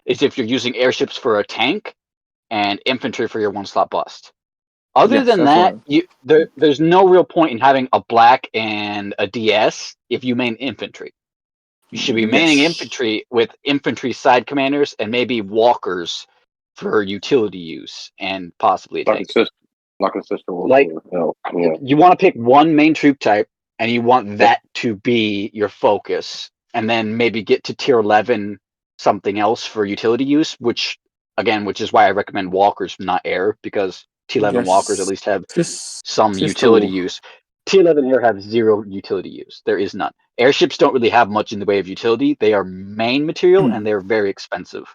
Speaker 2: is if you're using airships for a tank and infantry for your one slot bust. Other
Speaker 3: Yes,
Speaker 2: than
Speaker 3: that's
Speaker 2: that,
Speaker 3: what.
Speaker 2: there's no real point in having a black and a DS if you main infantry. You should be manning
Speaker 3: Yes.
Speaker 2: infantry with infantry side commanders and maybe walkers for utility use and possibly a
Speaker 4: Like a
Speaker 2: tank.
Speaker 4: sister, like a sister wolf.
Speaker 2: Like
Speaker 4: Yeah.
Speaker 2: you want to pick one main troop type and you want that to be your focus, and then maybe get to tier 11 something else for utility use, which is why I recommend walkers, not air, because T11 walkers at
Speaker 3: Yes.
Speaker 2: least have
Speaker 3: This
Speaker 2: some
Speaker 3: sister
Speaker 2: utility
Speaker 3: wolf.
Speaker 2: use. T11 air have zero utility use. There is none. Airships don't really have much in the way of utility. They are main material and they're very expensive.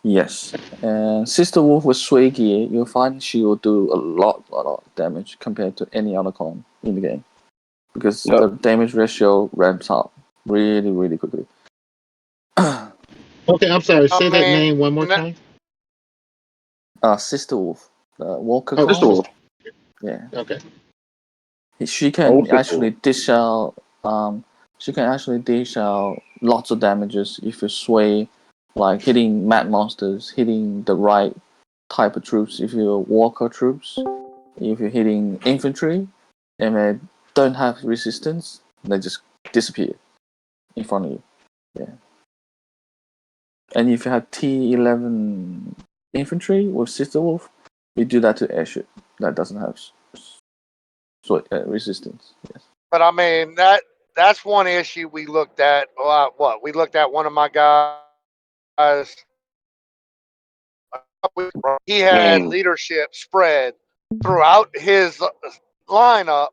Speaker 3: Yes. And sister wolf with sway gear, you'll find she will do a lot of damage compared to any other con in the game, because
Speaker 4: Yep.
Speaker 3: the damage ratio ramps up really quickly.
Speaker 6: Okay, I'm sorry. Say that
Speaker 5: mean,
Speaker 6: name one more time.
Speaker 3: Sister wolf, Walker
Speaker 6: Oh,
Speaker 4: Sister
Speaker 3: con.
Speaker 4: wolf.
Speaker 3: Yeah.
Speaker 6: Okay.
Speaker 3: She can
Speaker 4: Old sister
Speaker 3: actually
Speaker 4: wolf.
Speaker 3: dish out. She can actually dish out lots of damages if you sway, like hitting mad monsters, hitting the right type of troops. If you're walker troops, if you're hitting infantry, and they don't have resistance, they just disappear in front of you. Yeah. And if you have T11 infantry with sister wolf, you do that to airship that doesn't have resistance. Yes.
Speaker 5: But I mean that's one issue we looked at. What we looked at, one of my guys. He had leadership spread throughout his lineup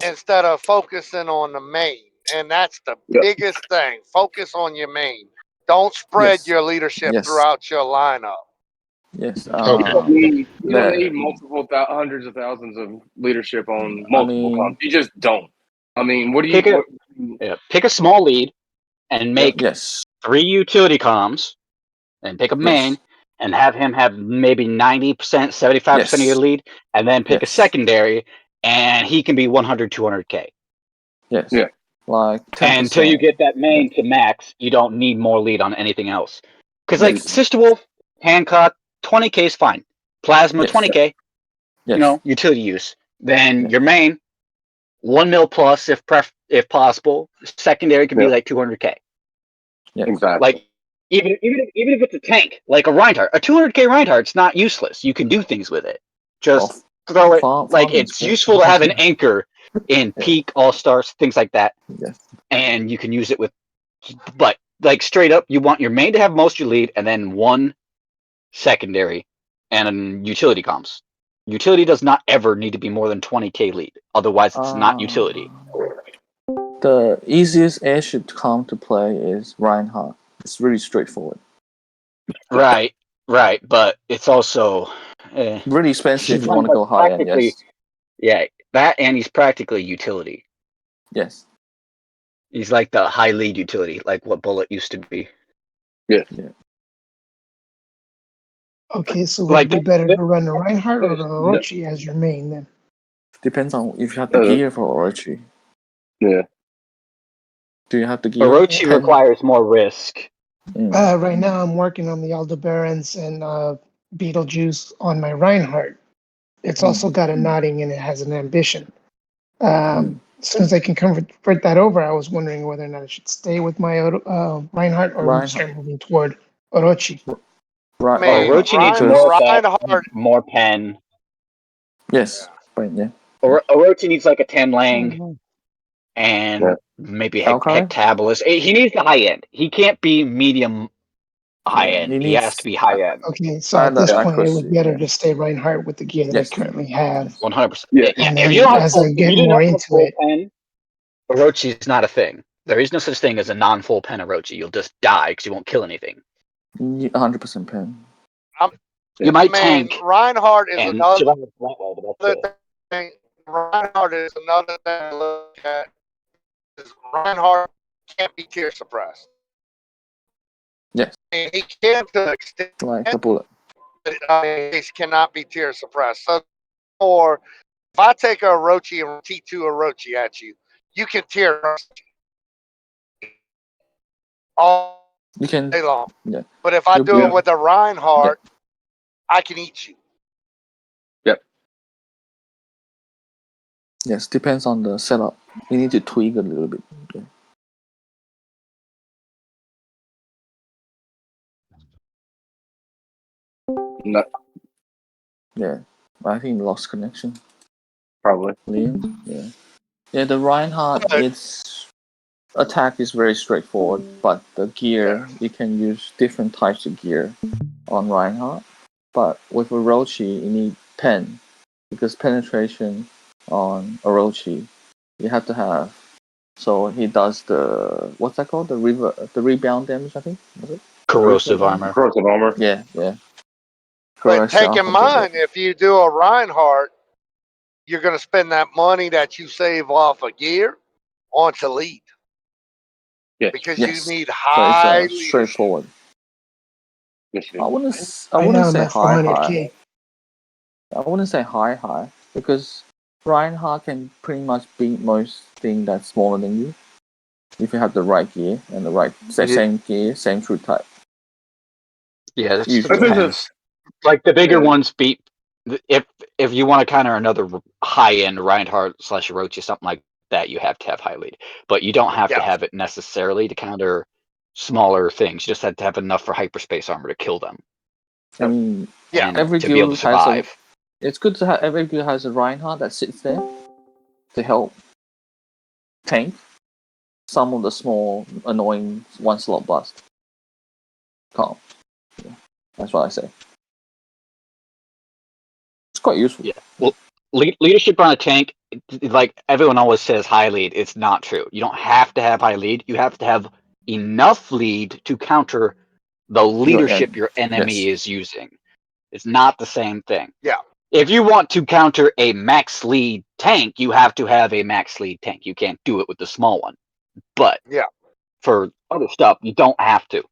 Speaker 5: instead of focusing on the main, and that's the biggest thing. Focus on your main. Don't spread
Speaker 3: Yes.
Speaker 5: your leadership
Speaker 3: Yes.
Speaker 5: throughout your lineup.
Speaker 3: Yes.
Speaker 4: You don't
Speaker 3: That,
Speaker 4: need multiple hundreds of thousands of leadership on
Speaker 3: I
Speaker 4: multiple
Speaker 3: mean,
Speaker 4: comps. You just don't. I mean, what do
Speaker 2: Pick
Speaker 4: you?
Speaker 2: pick a small lead and make
Speaker 3: yes.
Speaker 2: 3 utility comms, and pick a main
Speaker 3: Yes.
Speaker 2: and have him have maybe 90%, 75% of your
Speaker 3: Yes.
Speaker 2: lead, and then pick a
Speaker 3: Yes.
Speaker 2: secondary, and he can be 100, 200k.
Speaker 3: Yes.
Speaker 4: Yeah.
Speaker 3: Like
Speaker 2: And until you
Speaker 3: 10%.
Speaker 2: get that main
Speaker 3: Yeah.
Speaker 2: to max, you don't need more lead on anything else. Because like
Speaker 3: Yes.
Speaker 2: Sister Wolf, Hancock, 20k is fine. Plasma,
Speaker 3: Yes.
Speaker 2: 20k,
Speaker 3: Yes.
Speaker 2: utility use. Then
Speaker 3: Yes.
Speaker 2: your main, 1 mil plus if possible. Secondary could be like 200k.
Speaker 3: Yes.
Speaker 4: Exactly.
Speaker 2: Like even if it's a tank, like a Reinhardt, a 200k Reinhardt's not useless. You can do things with it. Just throw it. Like
Speaker 3: Farming
Speaker 2: it's
Speaker 3: skill.
Speaker 2: useful to have an anchor in
Speaker 3: Yeah.
Speaker 2: peak, all stars, things like that,
Speaker 3: Yes.
Speaker 2: and you can use it with. But like straight up, you want your main to have most of your lead, and then one secondary and utility comms. Utility does not ever need to be more than 20k lead. Otherwise, it's not utility.
Speaker 3: The easiest airship to come to play is Reinhardt. It's really straightforward.
Speaker 2: Right, but it's also
Speaker 3: Really expensive if you want to
Speaker 2: but
Speaker 3: go high end,
Speaker 2: practically,
Speaker 3: yes.
Speaker 2: yeah, that, and he's practically utility.
Speaker 3: Yes.
Speaker 2: He's like the high lead utility, like what Bullet used to be.
Speaker 4: Yeah.
Speaker 10: Okay, so would
Speaker 2: Like
Speaker 10: it be better to run the Reinhardt or the Orochi as your main then?
Speaker 3: Depends on if you have the gear for Orochi.
Speaker 4: Yeah.
Speaker 3: Do you have the gear?
Speaker 2: Orochi requires more risk.
Speaker 10: Right now, I'm working on the Aldebarans and Beetlejuice on my Reinhardt. It's also got a nodding and it has an ambition. As soon as I can convert that over, I was wondering whether or not I should stay with my Reinhardt or start moving toward Orochi.
Speaker 3: Right.
Speaker 2: Orochi needs more pen.
Speaker 3: Yes, but yeah.
Speaker 2: Orochi needs like a 10 lang and maybe Hectabolus. He needs the high end. He can't be medium high end. He has to be high end.
Speaker 10: Okay, so at this point, it would be better to stay Reinhardt with the gear that I currently have.
Speaker 2: 100%.
Speaker 4: Yeah.
Speaker 10: And
Speaker 2: If
Speaker 10: then
Speaker 2: you don't have
Speaker 10: as I get more into it,
Speaker 2: pen, Orochi is not a thing. There is no such thing as a non-full pen Orochi. You'll just die because you won't kill anything.
Speaker 3: 100% pen.
Speaker 2: You might tank.
Speaker 5: Reinhardt is
Speaker 2: and
Speaker 5: another
Speaker 2: thing
Speaker 5: Reinhardt is another thing to look at. Reinhardt can't be tier suppressed.
Speaker 3: Yes.
Speaker 5: I mean, he can to an extent,
Speaker 3: Like a bullet.
Speaker 5: but he cannot be tier suppressed. So, or if I take a Orochi and T2 Orochi at you, you can tier all
Speaker 3: You can.
Speaker 5: day long.
Speaker 3: Yeah.
Speaker 5: But if I do it with a Reinhardt, I can eat you.
Speaker 3: Yes, depends on the setup. You need to tweak a little bit. Okay.
Speaker 4: No,
Speaker 3: Yeah, I think lost connection.
Speaker 4: probably.
Speaker 3: Liam? Yeah. Yeah, the Reinhardt, its attack is very straightforward, but the gear, you can use different types of gear on Reinhardt. But with Orochi, you need pen, because penetration on Orochi, you have to have. So he does the, what's that called? The rebound damage, I think? Was it?
Speaker 8: Corrosive armor.
Speaker 4: Corrosive armor.
Speaker 3: Yeah, yeah.
Speaker 5: But take in
Speaker 3: something
Speaker 5: mind,
Speaker 3: like
Speaker 5: if you do a Reinhardt, you're going to spend that money that you save off a gear onto lead.
Speaker 4: Yes.
Speaker 5: Because
Speaker 3: Yes.
Speaker 5: you need
Speaker 3: So
Speaker 5: high
Speaker 3: it's straightforward.
Speaker 4: Yes,
Speaker 3: I wouldn't
Speaker 10: know,
Speaker 3: say
Speaker 10: that's the
Speaker 3: high.
Speaker 10: 100K.
Speaker 3: I wouldn't say high because Reinhardt can pretty much beat most thing that's smaller than you if you have the right gear and the right same gear, same true type.
Speaker 8: Yeah, it
Speaker 3: Usually.
Speaker 8: depends. Like the bigger ones beat. If you want to counter another high end Reinhardt / Orochi, something like that, you have to have high lead. But you don't have to have it necessarily to counter smaller things. You just have to have enough for hyperspace armor to kill them.
Speaker 3: I mean,
Speaker 8: and
Speaker 3: every
Speaker 8: to be able to
Speaker 3: guild has
Speaker 8: survive.
Speaker 3: it's good to have every guild has a Reinhardt that sits there to help tank some of the small annoying one slot bust. Calm. Yeah, that's what I say. It's quite useful.
Speaker 8: Yeah. Well, leadership on a tank, like everyone always says, high lead. It's not true. You don't have to have high lead. You have to have enough lead to counter the leadership your enemy is using. It's not the same thing.
Speaker 5: Yeah.
Speaker 8: If you want to counter a max lead tank, you have to have a max lead tank. You can't do it with the small one. But for other stuff, you don't have to.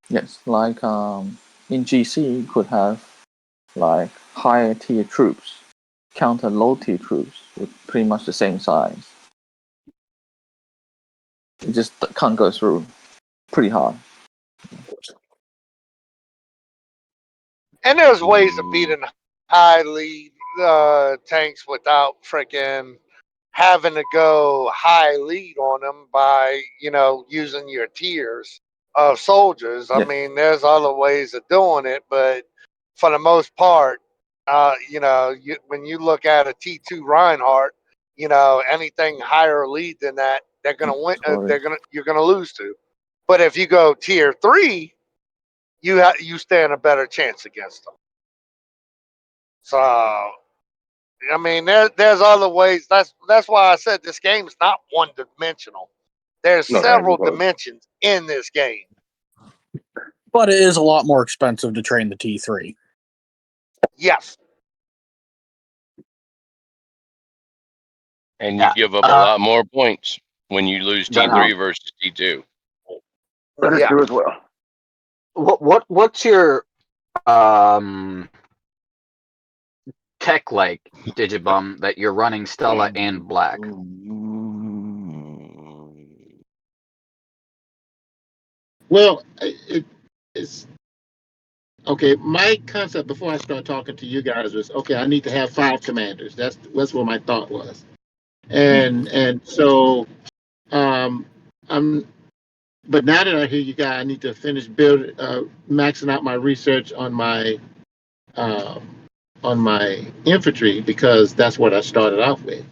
Speaker 3: Yes, like in GC, you could have like higher tier troops counter low tier troops with pretty much the same size. It just can't go through. Pretty hard.
Speaker 5: And there's ways of beating high lead tanks without freaking having to go high lead on them by, using your tiers of soldiers. I mean, there's other ways of doing it, but for the most part, when you look at a T2 Reinhardt, anything higher lead than that, they're gonna win. You're gonna lose to. But if you go tier 3, you stand a better chance against them. So, I mean, there's other ways. That's why I said this game's not one dimensional. There's several dimensions in this game.
Speaker 11: But it is a lot more expensive to train the T3.
Speaker 5: Yes.
Speaker 12: And you give up a lot more points when you lose T3 versus T2.
Speaker 4: That is true as well.
Speaker 8: What's your tech like, Digibum, that you're running Stella and Black?
Speaker 6: Well, it's okay. My concept before I start talking to you guys was okay. I need to have 5 commanders. That's what my thought was, and so I'm. But now that I hear you guys, I need to finish maxing out my research on my infantry because that's what I started off with.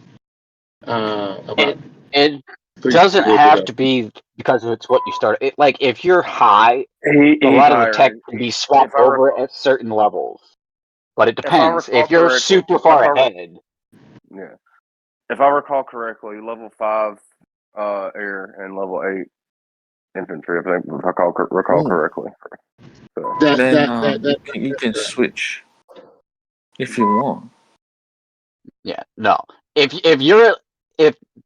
Speaker 8: It doesn't have to be because it's what you started. Like if you're high, a lot of the tech can be swapped over at certain levels. But it depends. If you're super far ahead.
Speaker 4: Yeah. If I recall correctly, level 5 air and level 8 infantry, if I recall correctly. So.
Speaker 3: Then you can switch if you want.
Speaker 8: Yeah, no. If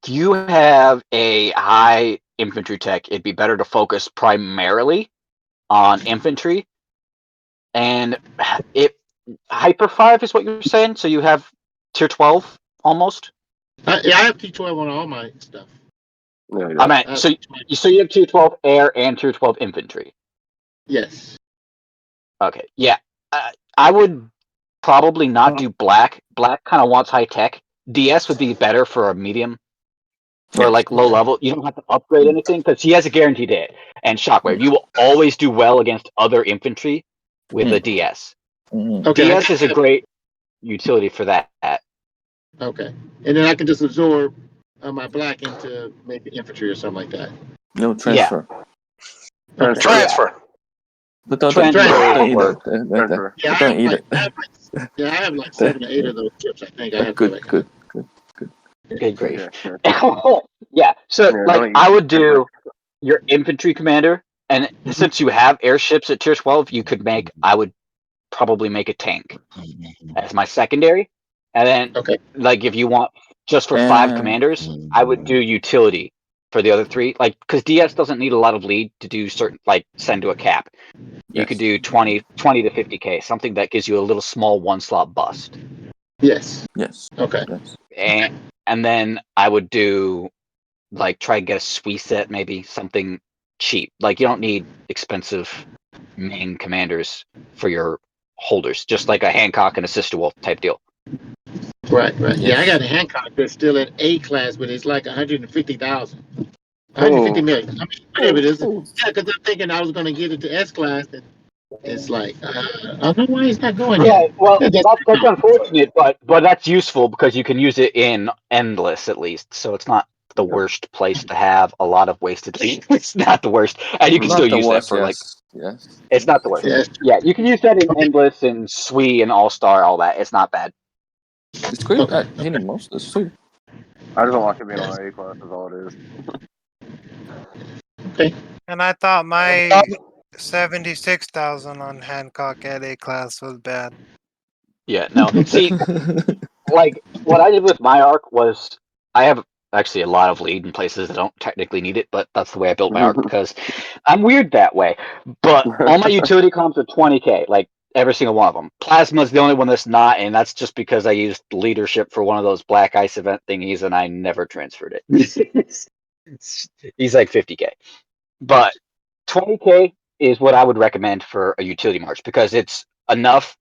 Speaker 8: you have a high infantry tech, it'd be better to focus primarily on infantry. And it Hyper 5 is what you're saying, so you have tier 12 almost.
Speaker 6: Yeah, I have T12 on all my stuff.
Speaker 4: Yeah,
Speaker 8: I mean, so you have tier 12 air and tier 12 infantry.
Speaker 6: Yes.
Speaker 8: Okay, yeah. I would probably not do black. Black kind of wants high tech. DS would be better for a medium, for like low level. You don't have to upgrade anything because he has a guaranteed hit. And Shockwave, you will always do well against other infantry with a DS.
Speaker 6: Okay.
Speaker 8: DS is a great utility for that.
Speaker 6: Okay, and then I can just absorb my black into maybe infantry or something like that.
Speaker 3: No transfer.
Speaker 6: Yeah. Okay.
Speaker 5: Transfer.
Speaker 3: But don't
Speaker 8: Transfer
Speaker 3: eat
Speaker 8: work.
Speaker 3: it.
Speaker 4: Transfer.
Speaker 6: Yeah,
Speaker 3: But don't eat it.
Speaker 6: I have like 7 or 8 of those chips. I think I have.
Speaker 3: Good.
Speaker 8: Good grief.
Speaker 4: Yeah,
Speaker 8: Yeah, so
Speaker 4: Yeah,
Speaker 8: like
Speaker 4: don't eat
Speaker 8: I would do your infantry commander, and since you have airships at tier 12, I would probably make a tank as my secondary. And then like if you want just for 5 commanders, I would do utility for the other 3. Like because DS doesn't need a lot of lead to do certain like send to a cap. You could do 20 to 50k, something that gives you a little small 1-slot bust.
Speaker 6: Yes. Okay.
Speaker 8: And then I would do like try and get a sweet set, maybe something cheap. Like you don't need expensive main commanders for your holders, just like a Hancock and a Sister Wolf type deal.
Speaker 6: Right. Yeah, I got a Hancock that's still at A class, but it's like 150,000. 150 million. I mean, whatever it is. Yeah, because I'm thinking I was going to get it to S class, and it's like, I don't know why it's not going
Speaker 8: Yeah,
Speaker 6: yet.
Speaker 8: well, that's unfortunate, but that's useful because you can use it in endless at least, so it's not the worst place to have a lot of wasted lead. It's not the worst, and you can still use that for like.
Speaker 3: Yes.
Speaker 8: It's not the worst.
Speaker 6: Yes.
Speaker 8: Yeah, you can use that in endless and SWE and All Star, all that. It's not bad.
Speaker 3: It's great at hitting monsters too.
Speaker 4: I just don't like it being on A class. Is all it is.
Speaker 6: Okay.
Speaker 9: And I thought my 76,000 on Hancock at A class was bad.
Speaker 8: Yeah, no. See, like what I did with my arc was I have actually a lot of lead in places that don't technically need it, but that's the way I built my arc because I'm weird that way. But all my utility comps are 20k, like every single one of them. Plasma's the only one that's not, and that's just because I used leadership for one of those Black Ice event thingies and I never transferred it. He's like 50k. But 20k is what I would recommend for a utility march because it's enough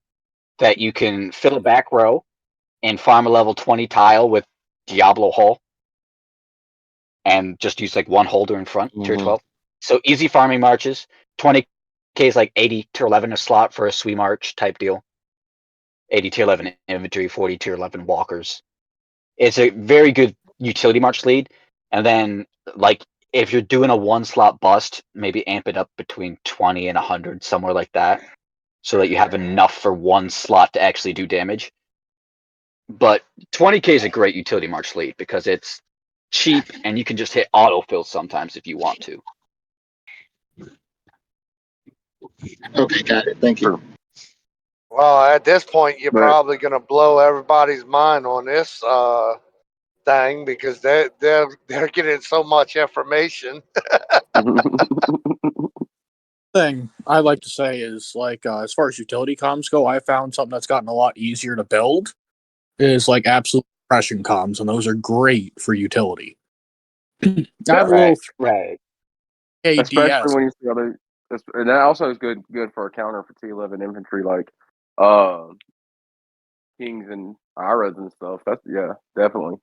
Speaker 8: that you can fill a back row and farm a level 20 tile with Diablo Hull and just use like one holder in front, tier 12. So easy farming marches. 20k is like 80 tier 11 a slot for a SWE march type deal. 80 tier 11 infantry, 40 tier 11 walkers. It's a very good utility march lead. And then like if you're doing a 1-slot bust, maybe amp it up between 20 and 100, somewhere like that, so that you have enough for 1 slot to actually do damage. But 20k is a great utility march lead because it's cheap and you can just hit autofill sometimes if you want to.
Speaker 6: Okay, got it. Thank you.
Speaker 5: Well, at this point, you're probably going to blow everybody's mind on this thing because they're getting so much information.
Speaker 11: Thing I like to say is like as far as utility comms go, I found something that's gotten a lot easier to build is like absolute suppression comms, and those are great for utility. I have a little
Speaker 8: right.
Speaker 4: Especially when you see other, and that also is good for a counter for T11 infantry like Kings and Iras and stuff. That's definitely.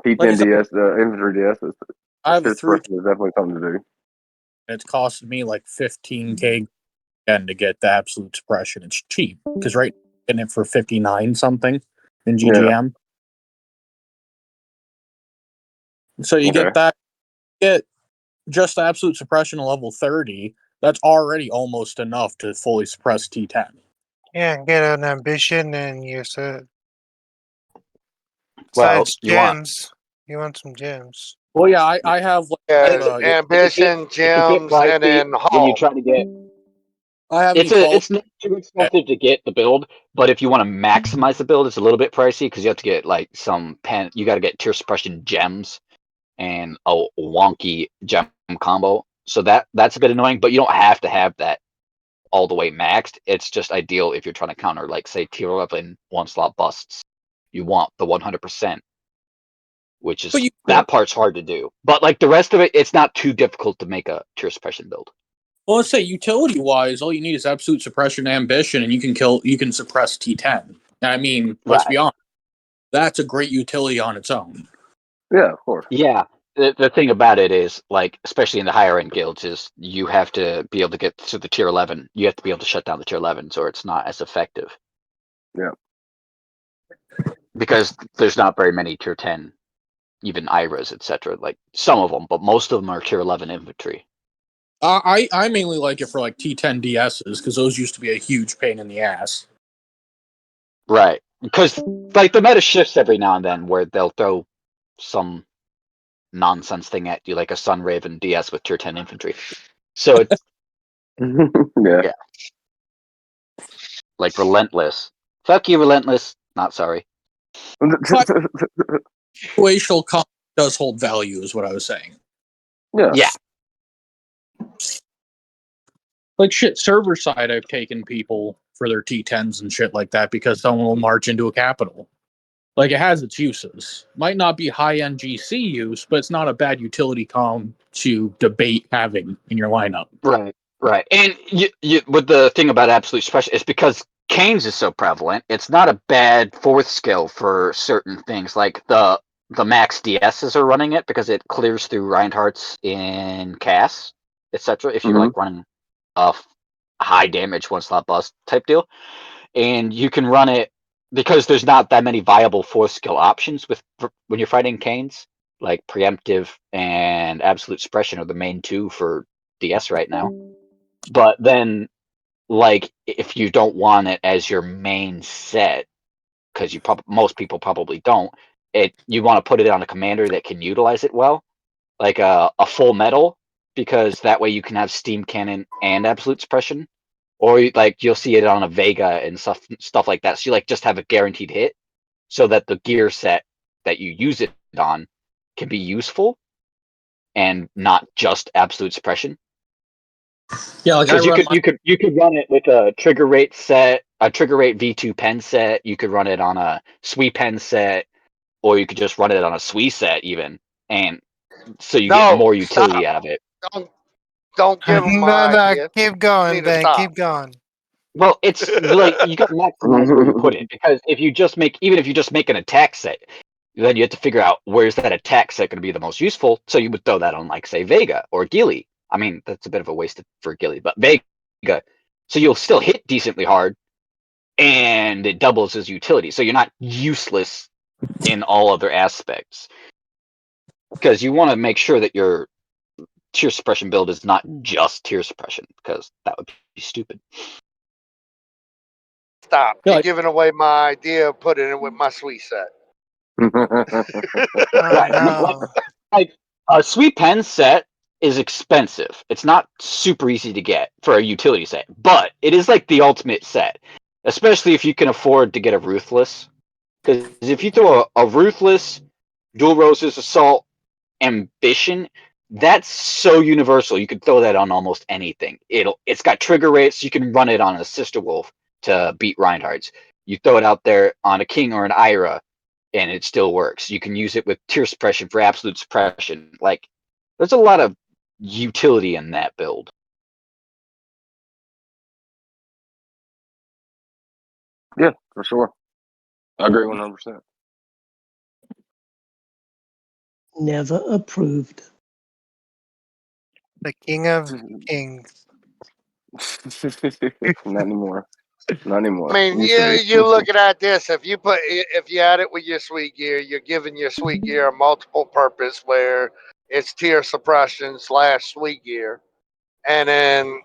Speaker 4: P10 DS, the infantry DS is definitely something to do.
Speaker 11: It's costed me like 15k again to get the absolute suppression. It's cheap because right getting it for 59 something in GGM. So you get that, get just absolute suppression at level 30. That's already almost enough to fully suppress T10.
Speaker 9: Yeah, get an ambition and use it.
Speaker 8: Well,
Speaker 9: Besides gems. You want some gems.
Speaker 11: Well, yeah, I have
Speaker 5: ambition, gems, and then
Speaker 8: when you
Speaker 5: Hull.
Speaker 8: try to get
Speaker 11: I have any
Speaker 8: It's not too expensive to get the build, but if you want to maximize the build, it's a little bit pricey because you have to get like some pen. You got to get tear suppression gems and a wonky gem combo. So that's a bit annoying, but you don't have to have that all the way maxed. It's just ideal if you're trying to counter, like, say, tier 11 one slot busts. You want the 100%, which is that part's hard to do. But like the rest of it, it's not too difficult to make a tear suppression build.
Speaker 11: Well, let's say utility wise, all you need is absolute suppression ambition, and you can suppress T10. I mean, let's be honest, that's a great utility on its own.
Speaker 4: Yeah, of course.
Speaker 8: Yeah. The thing about it is, like, especially in the higher end guilds, is you have to be able to get to the tier 11. You have to be able to shut down the tier 11s, or it's not as effective.
Speaker 4: Yeah.
Speaker 8: Because there's not very many tier 10, even IRAs, etc. Like some of them, but most of them are tier 11 infantry.
Speaker 11: I mainly like it for like T10 DSs because those used to be a huge pain in the ass.
Speaker 8: Right. Because like the meta shifts every now and then where they'll throw some nonsense thing at you, like a Sun Raven DS with tier 10 infantry. So it's
Speaker 4: yeah.
Speaker 8: Like Relentless. Fuck you, Relentless. Not sorry.
Speaker 11: Situational comp does hold value, is what I was saying.
Speaker 8: Yeah.
Speaker 11: Like shit, server side, I've taken people for their T10s and shit like that because someone will march into a capital. Like it has its uses. Might not be high end GC use, but it's not a bad utility com to debate having in your lineup.
Speaker 8: Right. And you with the thing about absolute special, it's because Canes is so prevalent. It's not a bad fourth skill for certain things. Like the max DSs are running it because it clears through Reinhardt's in Cass, etc. If you're like running a high damage one slot bust type deal, and you can run it because there's not that many viable fourth skill options when you're fighting Canes. Like preemptive and absolute suppression are the main two for DS right now. But then, like, if you don't want it as your main set, because most people probably don't, you want to put it on a commander that can utilize it well, like a full metal, because that way you can have steam cannon and absolute suppression, or like you'll see it on a Vega and stuff like that. So you like just have a guaranteed hit, so that the gear set that you use it on can be useful and not just absolute suppression.
Speaker 11: Yeah, like
Speaker 8: because you could run it with a trigger rate set, a trigger rate V2 pen set. You could run it on a SWE pen set, or you could just run it on a SWE set even, and so you get more utility out of it.
Speaker 5: Don't give them my idea.
Speaker 9: Keep going, Ben. Keep going.
Speaker 8: Well, it's like you got to maximize where you put it, because if you just make an attack set, then you have to figure out where's that attack set going to be the most useful. So you would throw that on, like, say, Vega or Gilly. I mean, that's a bit of a waste for Gilly, but Vega. So you'll still hit decently hard, and it doubles as utility. So you're not useless in all other aspects, because you want to make sure that your tear suppression build is not just tear suppression, because that would be stupid.
Speaker 5: Stop. You're giving away my idea of putting it with my SWE set.
Speaker 8: Like a SWE pen set is expensive. It's not super easy to get for a utility set, but it is like the ultimate set, especially if you can afford to get a Ruthless. Because if you throw a Ruthless, Dual Roses, Assault, Ambition, that's so universal. You could throw that on almost anything. It's got trigger rates. You can run it on a Sister Wolf to beat Reinhardt's. You throw it out there on a King or an Ira, and it still works. You can use it with tear suppression for absolute suppression. Like, there's a lot of utility in that build.
Speaker 4: Yeah, for sure. I agree 100%.
Speaker 10: Never approved.
Speaker 9: The king of kings.
Speaker 4: Not anymore. Not anymore.
Speaker 5: I mean, you're looking at this. If you add it with your SWE gear, you're giving your SWE gear a multiple purpose where it's tear suppression / SWE gear, and then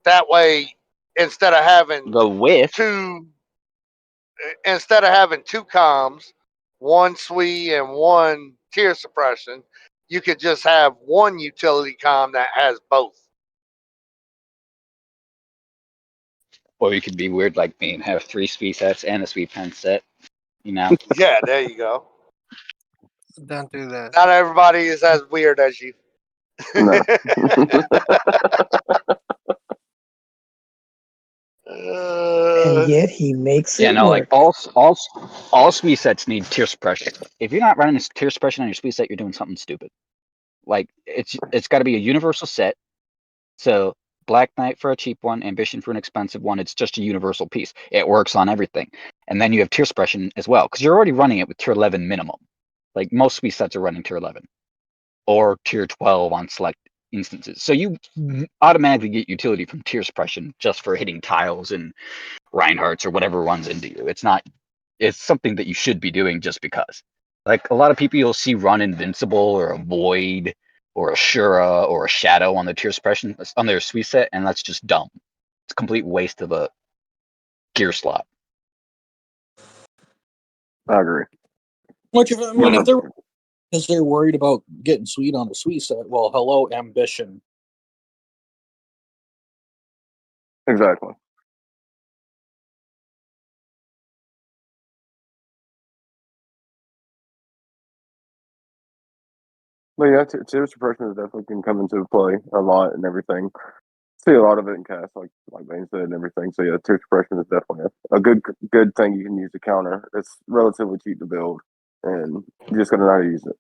Speaker 5: that way instead of having two comms, one SWE and one tear suppression, you could just have one utility comm that has both.
Speaker 8: Or you could be weird like me and have 3 speed sets and a sweet pen set. You know.
Speaker 5: Yeah, there you go.
Speaker 9: Don't do that.
Speaker 5: Not everybody is as weird as you.
Speaker 4: No.
Speaker 10: And yet he makes
Speaker 8: Yeah,
Speaker 10: it
Speaker 8: no, like
Speaker 10: work.
Speaker 8: all squeeze sets need tear suppression. If you're not running tear suppression on your squeeze set, you're doing something stupid. Like it's got to be a universal set. So Black Knight for a cheap one, Ambition for an expensive one. It's just a universal piece. It works on everything. And then you have tear suppression as well, because you're already running it with tier 11 minimum. Like most squeeze sets are running tier 11 or tier 12 on select instances. So you automatically get utility from tear suppression just for hitting tiles and Reinhardt's or whatever runs into you. It's something that you should be doing just because. Like a lot of people you'll see run Invincible or a Void or a Shura or a Shadow on their tier suppression on their sweet set, and that's just dumb. It's a complete waste of a gear slot.
Speaker 4: I agree.
Speaker 11: Which, I mean, if they're because they're worried about getting sweet on a sweet set, well, hello, Ambition.
Speaker 4: Exactly. But yeah, tear suppression is definitely can come into play a lot and everything. See a lot of it in cast, like Bane said, and everything. So yeah, tear suppression is definitely a good thing you can use to counter. It's relatively cheap to build, and you just gotta know how to use it.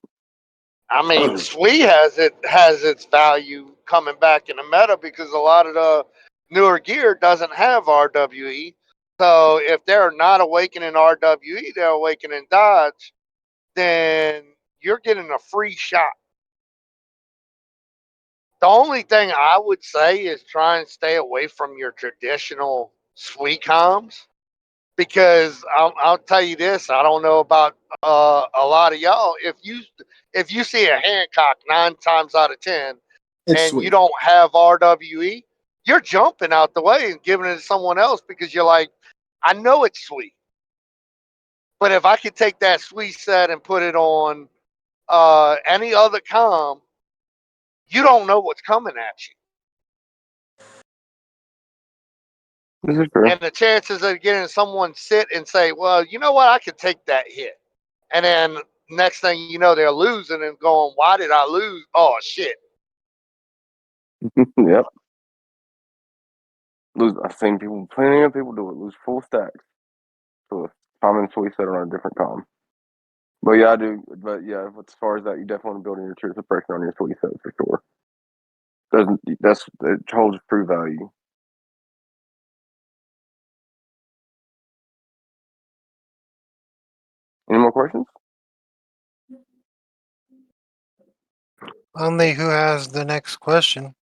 Speaker 5: I mean, Sui has its value coming back in the meta because a lot of the newer gear doesn't have RWE. So if they're not awakening RWE, they're awakening dodge, then you're getting a free shot. The only thing I would say is try and stay away from your traditional Sui comms because I'll tell you this, I don't know about a lot of y'all. If you see a Hancock 9 times out of 10
Speaker 11: It's
Speaker 5: and you
Speaker 11: sweet.
Speaker 5: don't have RWE, you're jumping out the way and giving it to someone else because you're like, I know it's sweet, but if I could take that sweet set and put it on any other comm, you don't know what's coming at you.
Speaker 4: This is true.
Speaker 5: And the chances of getting someone sit and say, well, you know what, I could take that hit. And then next thing you know, they're losing and going, why did I lose? Oh, shit.
Speaker 4: Yep. I've seen plenty of people do it. Lose full stacks to a common sweet set on a different comm. But yeah, I do. But yeah, as far as that, you definitely want to build in your tear suppression on your sweet set for sure. It holds true value. Any more questions?
Speaker 9: Only who has the next question.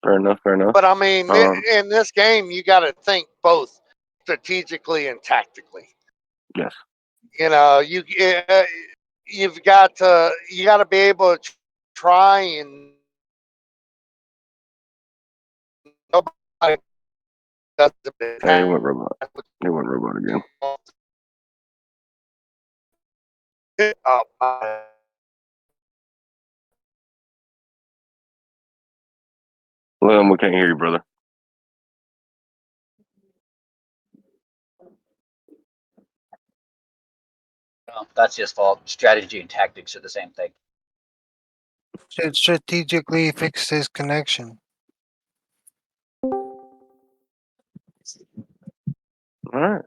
Speaker 4: Fair enough.
Speaker 5: But I mean, in this game, you got to think both strategically and tactically.
Speaker 4: Yes.
Speaker 5: You know, you've got to be able to try and nobody does it.
Speaker 4: Hey, he went robot. He went robot again. Well, we can't hear you, brother.
Speaker 8: No, that's his fault. Strategy and tactics are the same thing.
Speaker 9: Should strategically fix his connection.
Speaker 4: All right.